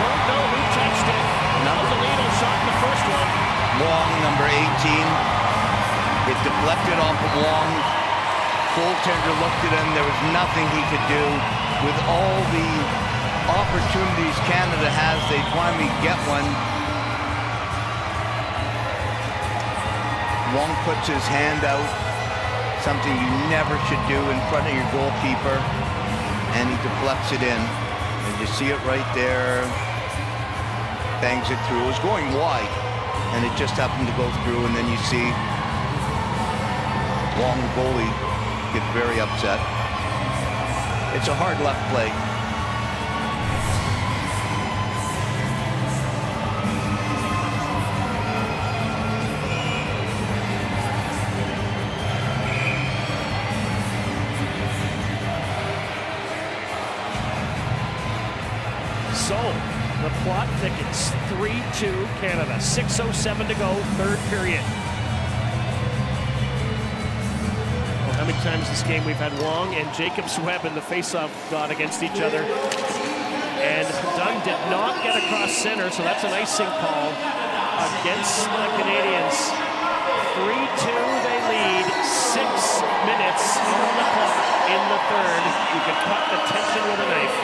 A: Don't know who touched it. Cozzolino shot in the first one.
B: Wong, number 18. It deflected off of Wong. Goaltender looked at him. There was nothing he could do. With all the opportunities Canada has, they finally get one. Wong puts his hand out, something you never should do in front of your goalkeeper, and he deflects it in. And you see it right there. Bangs it through. It was going wide, and it just happened to go through, and then you see Wong, the goalie, get very upset. It's a hard left play.
A: So, the plot thickens. 3-2 Canada. 6:07 to go, third period. Well, how many times this game we've had Wong and Jacobs Webb in the face-off got against each other. And Dunn did not get across center, so that's an icing call against the Canadians. 3-2, they lead. 6 minutes on the clock in the third. You can cut the tension with a knife.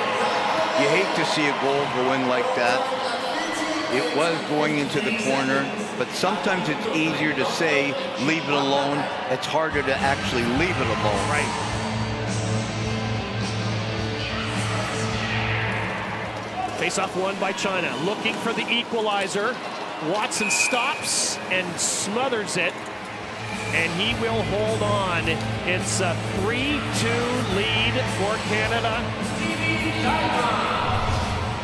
B: You hate to see a goal go in like that. It was going into the corner, but sometimes it's easier to say, leave it alone. It's harder to actually leave it alone.
A: Right. Face-off won by China. Looking for the equalizer. Watson stops and smothers it, and he will hold on. It's a 3-2 lead for Canada.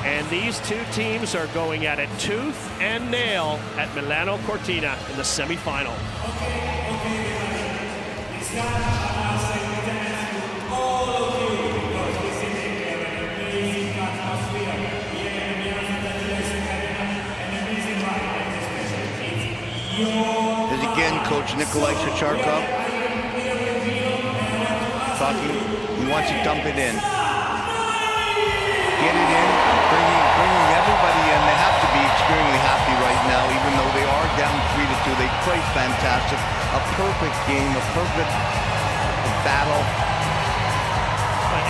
A: And these two teams are going at it tooth and nail at Milano Cortina in the semifinal.
B: There's again Coach Nikolai Shacharkov talking. He wants to dump it in. Get it in, bringing everybody in. They have to be extremely happy right now, even though they are down 3-2. They played fantastic. A perfect game, a perfect battle.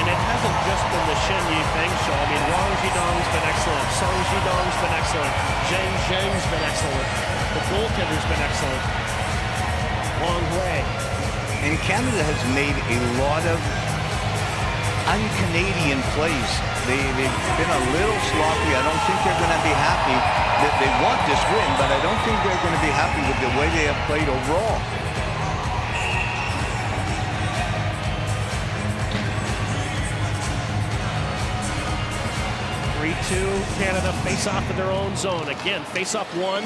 A: And it hasn't just been the Shen Yifeng show. I mean, Wang Jidong's been excellent. Song Jidong's been excellent. Zhang Zhang's been excellent. The goaltender's been excellent. Wang Hui.
B: And Canada has made a lot of un-Canadian plays. They've been a little sloppy. I don't think they're going to be happy. They want this win, but I don't think they're going to be happy with the way they have played overall.
A: Canada face off in their own zone. Again, face off one.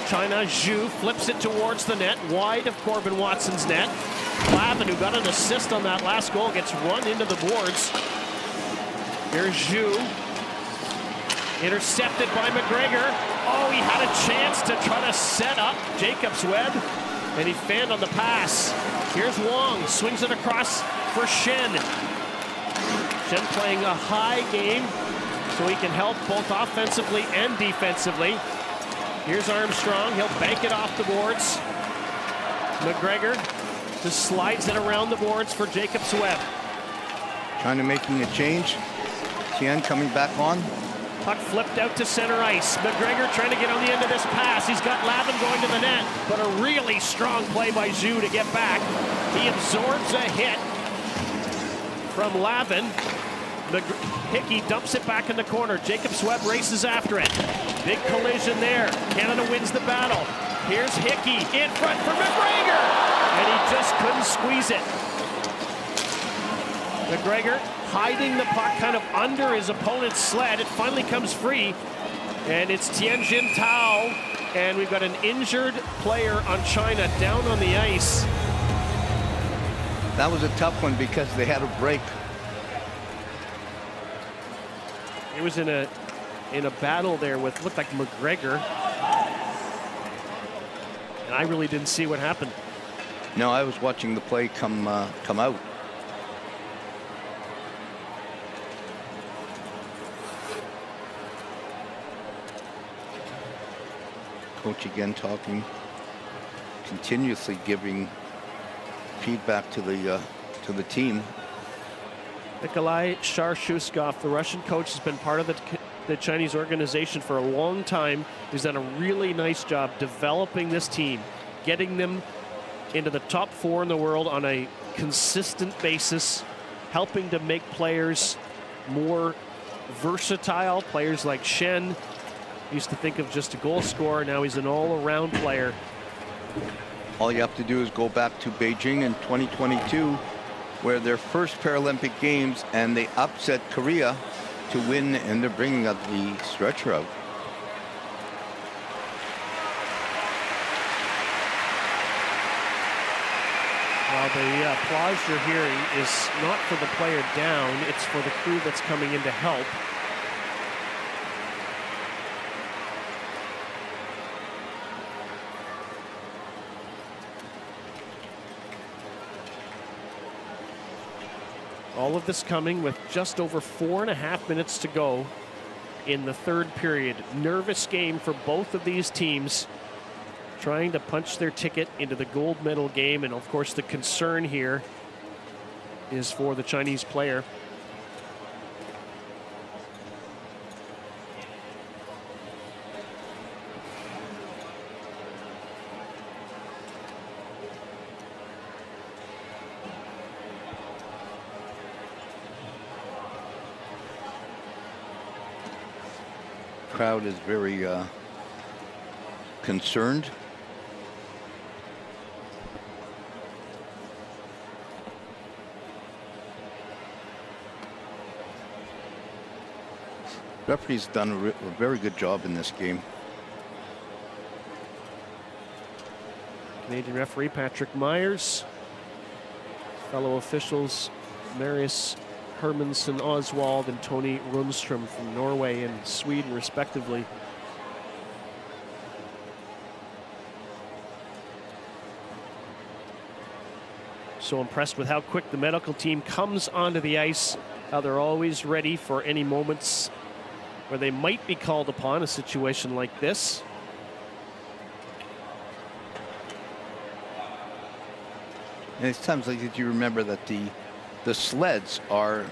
A: China, Zhu flips it towards the net, wide of Corbin Watson's net. Lavin, who got an assist on that last goal, gets run into the boards. Here's Zhu. Intercepted by McGregor. Oh, he had a chance to try to set up Jacobs Webb, and he fanned on the pass. Here's Wong, swings it across for Shen. Shen playing a high game, so he can help both offensively and defensively. Here's Armstrong. He'll bank it off the boards. McGregor just slides it around the boards for Jacobs Webb.
B: China making a change. Tian coming back on.
A: Puck flipped out to center ice. McGregor trying to get on the end of this pass. He's got Lavin going to the net, but a really strong play by Zhu to get back. He absorbs a hit from Lavin. Hickey dumps it back in the corner. Jacob Swebb races after it. Big collision there. Canada wins the battle. Here's Hickey in front for McGregor, and he just couldn't squeeze it. McGregor hiding the puck kind of under his opponent's sled. It finally comes free, and it's Tianjin Tao, and we've got an injured player on China down on the ice.
B: That was a tough one because they had a break.
A: It was in a battle there with, looked like McGregor, and I really didn't see what happened.
B: No, I was watching the play come out. Coach again talking, continuously giving feedback to the team.
A: Nikolai Sharshuskov, the Russian coach, has been part of the Chinese organization for a long time. He's done a really nice job developing this team, getting them into the top 4 in the world on a consistent basis, helping to make players more versatile. Players like Shen, used to think of just a goal scorer, now he's an all-around player.
B: All you have to do is go back to Beijing in 2022, where their first Paralympic Games, and they upset Korea to win, and they're bringing up the stretcher out.
A: Well, the applause you're hearing is not for the player down, it's for the crew that's coming in to help. All of this coming with just over 4.5 minutes to go in the third period. Nervous game for both of these teams, trying to punch their ticket into the gold medal game. And of course, the concern here is for the Chinese player.
B: Crowd is very concerned. Referee's done a very good job in this game.
A: Canadian referee Patrick Myers, fellow officials Marius Hermansen Oswald and Tony Rundstrom from Norway and Sweden, respectively. So impressed with how quick the medical team comes onto the ice, how they're always ready for any moments where they might be called upon, a situation like this.
B: And it's times like that you remember that the sleds are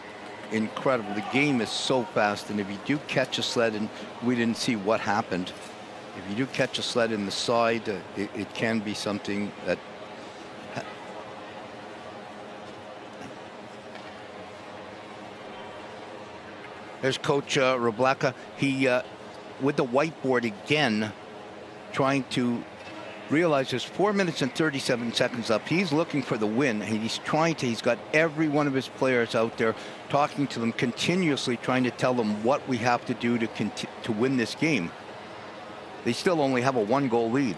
B: incredible. The game is so fast, and if you do catch a sled, and we didn't see what happened, if you do catch a sled in the side, it can be something that there's Coach Rablaka. He with the whiteboard again, trying to realize there's 4 minutes and 37 seconds up. He's looking for the win, and he's got every one of his players out there talking to them continuously, trying to tell them what we have to do to win this game. They still only have a 1-goal lead.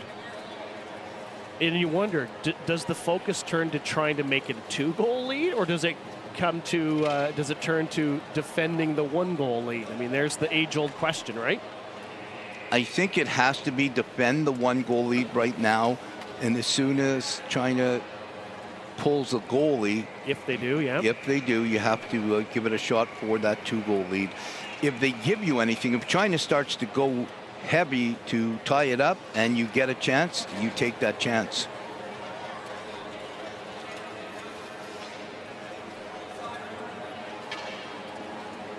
A: And you wonder, does the focus turn to trying to make it a 2-goal lead, or does it come to does it turn to defending the 1-goal lead? I mean, there's the age-old question, right?
B: I think it has to be defend the 1-goal lead right now, and as soon as China pulls a goalie,
A: if they do, yeah,
B: if they do, you have to give it a shot for that 2-goal lead. If they give you anything, if China starts to go heavy to tie it up and you get a chance, you take that chance.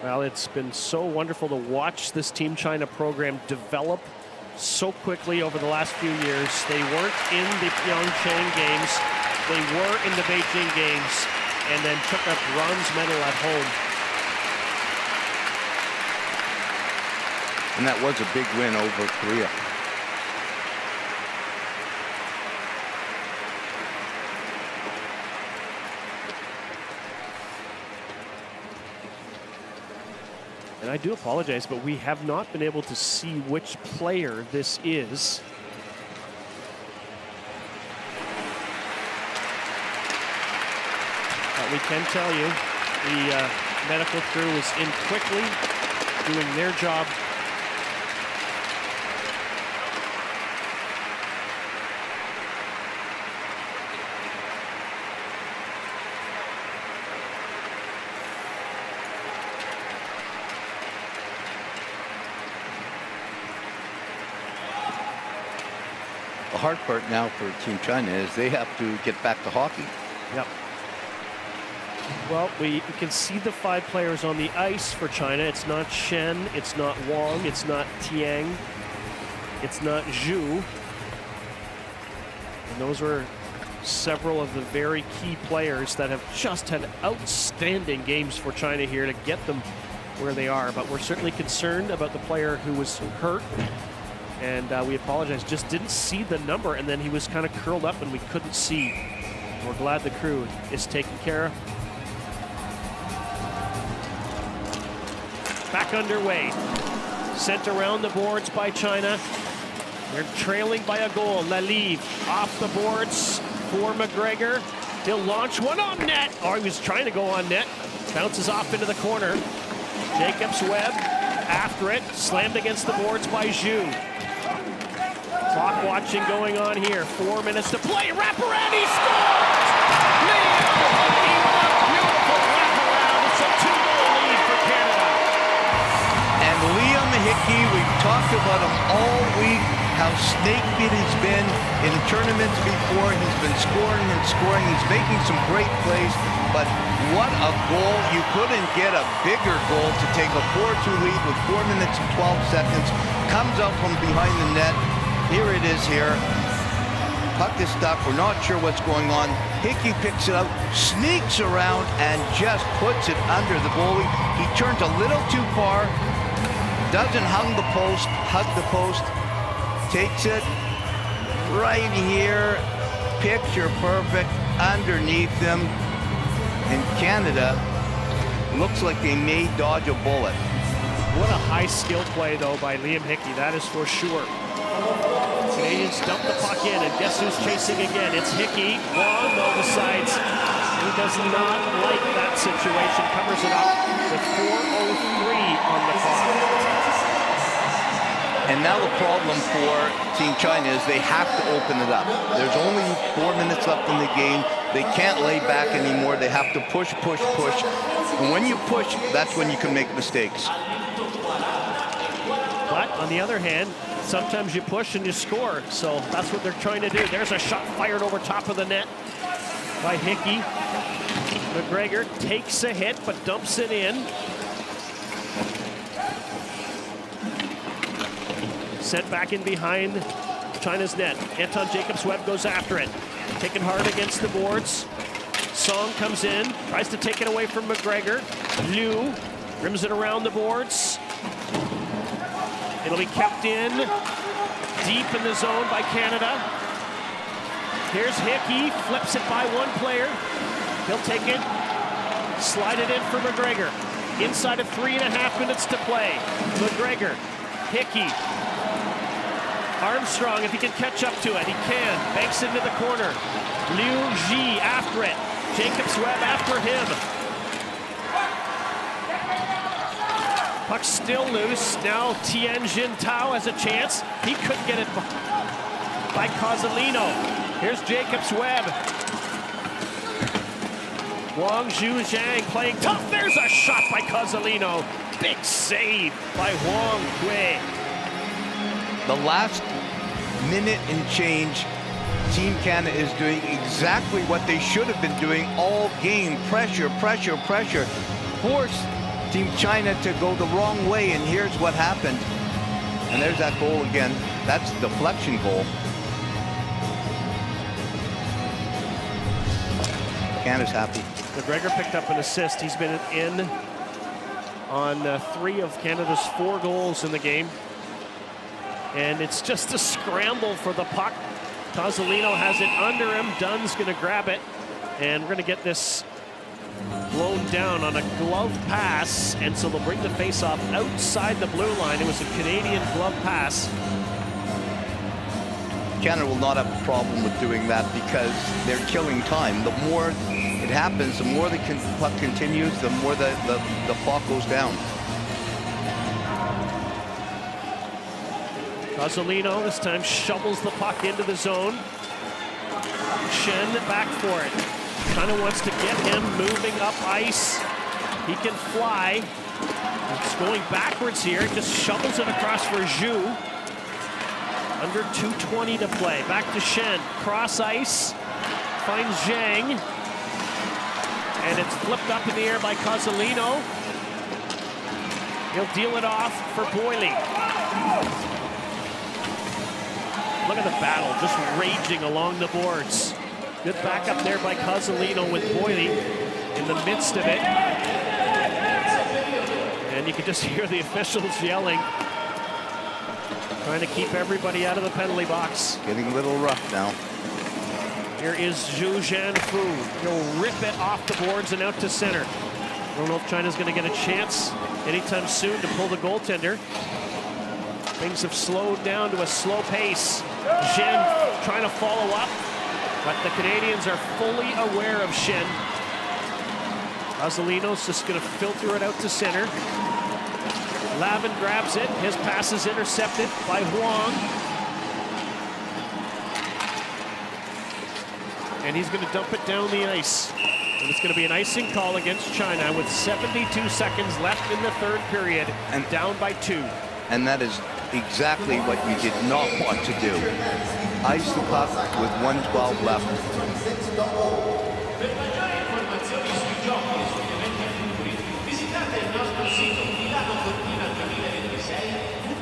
A: Well, it's been so wonderful to watch this Team China program develop so quickly over the last few years. They weren't in the Pyeongchang Games. They were in the Beijing Games and then took a bronze medal at home.
B: And that was a big win over Korea.
A: And I do apologize, but we have not been able to see which player this is. But we can tell you the medical crew is in quickly, doing their job.
B: The hard part now for Team China is they have to get back to hockey.
A: Yep. Well, we can see the 5 players on the ice for China. It's not Shen, it's not Wang, it's not Tiang, it's not Zhu. And those were several of the very key players that have just had outstanding games for China here to get them where they are. But we're certainly concerned about the player who was hurt. And we apologize, just didn't see the number, and then he was kind of curled up and we couldn't see. We're glad the crew is taken care of. Back underway. Sent around the boards by China. They're trailing by a goal. Relive off the boards for McGregor. He'll launch one on net. Oh, he was trying to go on net. Bounces off into the corner. Jacobs Webb after it. Slammed against the boards by Zhu. Clock watching going on here. 4 minutes to play. Wraparound, he scores! Beautiful wraparound. It's a 2-goal lead for Canada.
B: And Liam Hickey, we've talked about him all week, how snake-bit he's been in tournaments before. He's been scoring and scoring. He's making some great plays, but what a goal. You couldn't get a bigger goal to take a 4-2 lead with 4 minutes and 12 seconds. Comes out from behind the net. Here it is here. Puck is stuck. We're not sure what's going on. Hickey picks it up, sneaks around, and just puts it under the goalie. He turns a little too far. Doesn't hug the post. Takes it right here. Picture perfect underneath him. And Canada looks like they may dodge a bullet.
A: What a high skill play, though, by Liam Hickey. That is for sure. Canadians dump the puck in, and guess who's chasing again? It's Hickey. Wong, though, decides he does not like that situation. Covers it up with 4:03 on the clock.
B: And now the problem for Team China is they have to open it up. There's only 4 minutes left in the game. They can't lay back anymore. They have to push. And when you push, that's when you can make mistakes.
A: But on the other hand, sometimes you push and you score. So that's what they're trying to do. There's a shot fired over top of the net by Hickey. McGregor takes a hit, but dumps it in. Sent back in behind China's net. Anton Jacobs-Webb goes after it. Taken hard against the boards. Song comes in, tries to take it away from McGregor. Liu rims it around the boards. It'll be kept in deep in the zone by Canada. Here's Hickey, flips it by one player. He'll take it, slide it in for McGregor. Inside of 3.5 minutes to play. McGregor, Hickey, Armstrong, if he can catch up to it, he can. Banks into the corner. Liu Ji after it. Jacobs-Webb after him. Puck still loose. Now Tianjin Tao has a chance. He couldn't get it by Kozolino. Here's Jacobs-Webb. Wang Zhu-Zhang playing tough. There's a shot by Kozolino. Big save by Wang Kui.
B: The last minute and change, Team Canada is doing exactly what they should have been doing all game. Pressure. Force Team China to go the wrong way, and here's what happened. And there's that goal again. That's the deflection goal. Canada's happy.
A: McGregor picked up an assist. He's been in on 3 of Canada's 4 goals in the game. And it's just a scramble for the puck. Cozzolino has it under him. Dunn's going to grab it. And we're going to get this blown down on a glove pass. And so they'll bring the face-off outside the blue line. It was a Canadian glove pass.
B: Canada will not have a problem with doing that because they're killing time. The more it happens, the more the puck continues, the more the puck goes down.
A: Cozzolino this time shovels the puck into the zone. Shen back for it. Kind of wants to get him moving up ice. He can fly. It's going backwards here. Just shovels it across for Zhu. Under 2:20 to play. Back to Shen. Cross ice. Finds Zhang. And it's flipped up in the air by Cozzolino. He'll deal it off for Boyle. Look at the battle, just raging along the boards. Good backup there by Cozzolino with Boyle in the midst of it. And you can just hear the officials yelling, trying to keep everybody out of the penalty box.
B: Getting a little rough now.
A: Here is Zhu Zhanfu. He'll rip it off the boards and out to center. I don't know if China's going to get a chance anytime soon to pull the goaltender. Things have slowed down to a slow pace. Zhen trying to follow up, but the Canadians are fully aware of Shen. Cozzolino's just going to filter it out to center. Lavin grabs it. His pass is intercepted by Huang. And he's going to dump it down the ice. And it's going to be an icing call against China with 72 seconds left in the 3rd period and down by 2.
B: And that is exactly what you did not want to do. Ice the puck with 1:12 left.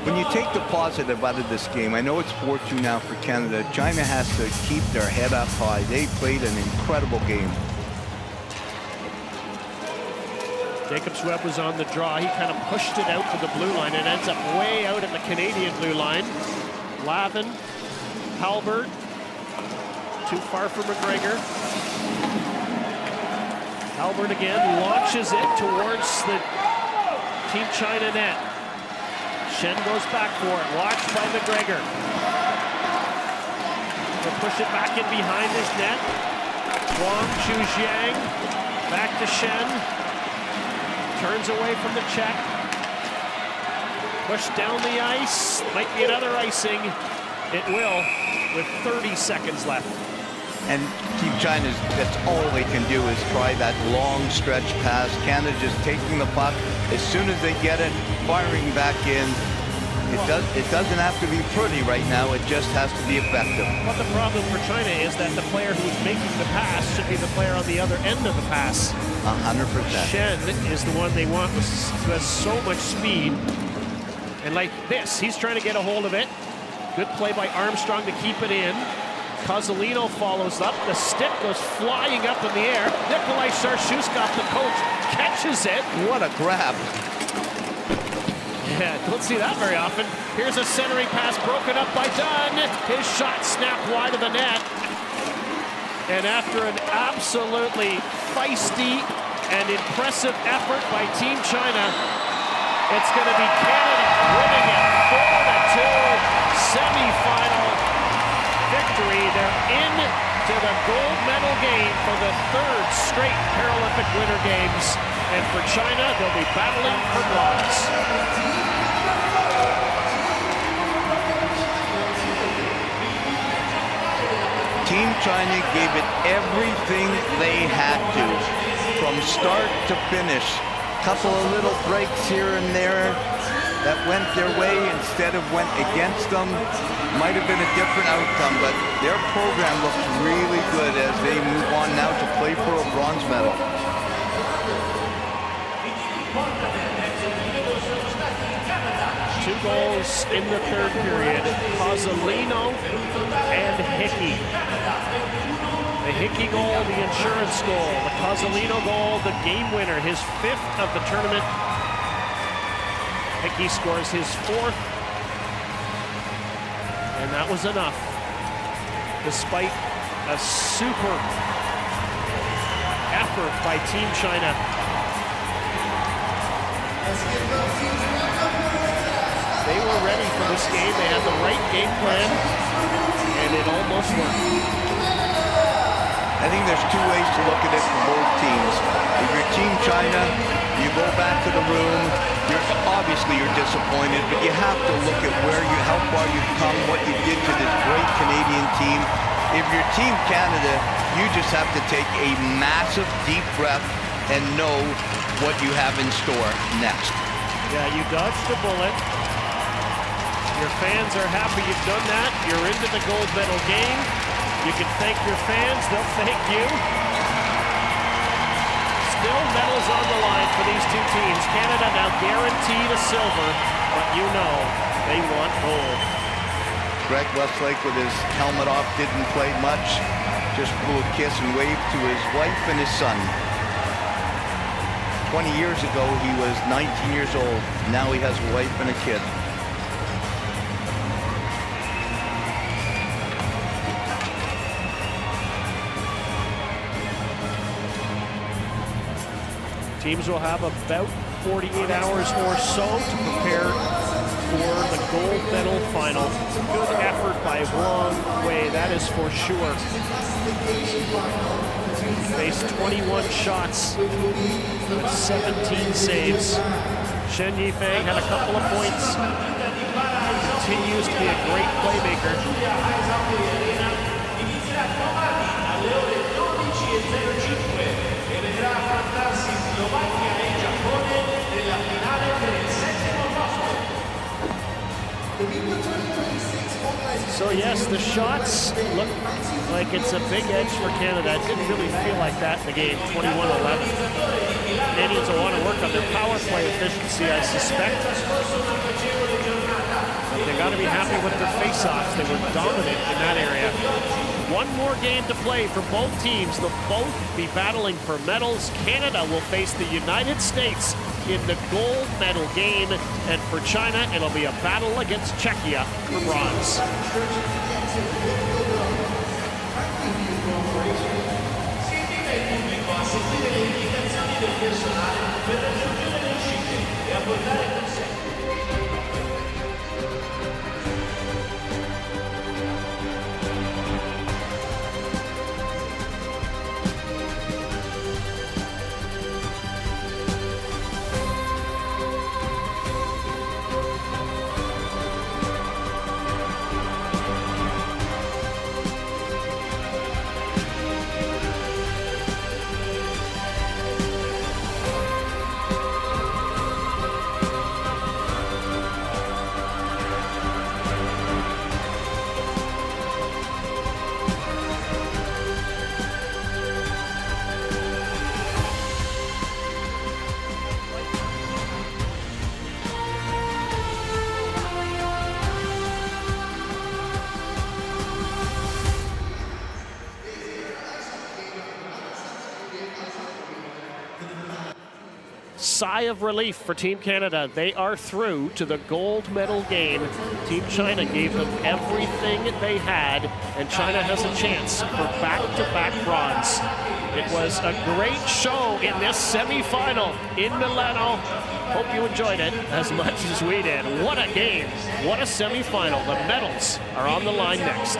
B: When you take the positive out of this game, I know it's 4-2 now for Canada. China has to keep their head up high. They played an incredible game.
A: Jacobs Webb was on the draw. He kind of pushed it out to the blue line and ends up way out at the Canadian blue line. Lavin, Halbert, too far for McGregor. Halbert again launches it towards the Team China net. Shen goes back for it, watched by McGregor. He'll push it back in behind his net. Huang Chujiang, back to Shen. Turns away from the check. Pushed down the ice. Might be another icing. It will, with 30 seconds left.
B: And Team China's, that's all they can do is try that long stretch pass. Canada just taking the puck. As soon as they get it, firing back in. It doesn't have to be pretty right now. It just has to be effective.
A: But the problem for China is that the player who's making the pass should be the player on the other end of the pass.
B: 100%.
A: Shen is the one they want, who has so much speed. And like this, he's trying to get a hold of it. Good play by Armstrong to keep it in. Cozzolino follows up. The stick goes flying up in the air. Nikolai Sarshuskov, the coach, catches it.
B: What a grab.
A: Yeah, don't see that very often. Here's a centering pass broken up by Dunn. His shot snapped wide of the net. And after an absolutely feisty and impressive effort by Team China, it's going to be Canada winning it 4-2 semifinal victory. They're into the gold medal game for the 3rd straight Paralympic Winter Games. And for China, they'll be battling for bronze.
B: Team China gave it everything they had to, from start to finish. Couple of little breaks here and there that went their way instead of went against them. Might have been a different outcome, but their program looks really good as they move on now to play for a bronze medal.
A: goals in the third period. Cozzolino and Hickey. The Hickey goal, the insurance goal. The Cozzolino goal, the game winner, his 5th of the tournament. Hickey scores his 4th. And that was enough. Despite a super effort by Team China. They were ready for this game. They had the right game plan, and it almost worked.
B: I think there's two ways to look at it for both teams. If you're Team China, you go back to the room. Obviously you're disappointed, but you have to look at how far you've come, what you did to this great Canadian team. If you're Team Canada, you just have to take a massive deep breath and know what you have in store next.
A: Yeah, you dodged a bullet. Your fans are happy you've done that. You're into the gold medal game. You can thank your fans, they'll thank you. Still medals on the line for these two teams. Canada now guaranteed a silver, but you know they want gold.
B: Greg Westlake with his helmet off didn't play much. Just blew a kiss and waved to his wife and his son. 20 years ago, he was 19 years old. Now he has a wife and a kid.
A: Teams will have about 48 hours or so to prepare for the gold medal final. Good effort by Wang Wei, that is for sure. Faced 21 shots with 17 saves. Shen Yifeng had a couple of points. Continues to be a great playmaker. So yes, the shots look like it's a big edge for Canada. It didn't really feel like that in the game, 21-11. Canadians will want to work on their power play efficiency, I suspect. But they got to be happy with their face-offs. They were dominant in that area. One more game to play for both teams. They'll both be battling for medals. Canada will face the United States in the gold medal game, and for China, it'll be a battle against Czechia for bronze. Sigh of relief for Team Canada. They are through to the gold medal game. Team China gave them everything they had, and China has a chance for back-to-back bronze. It was a great show in this semifinal in Milano. Hope you enjoyed it as much as we did. What a game. What a semifinal. The medals are on the line next.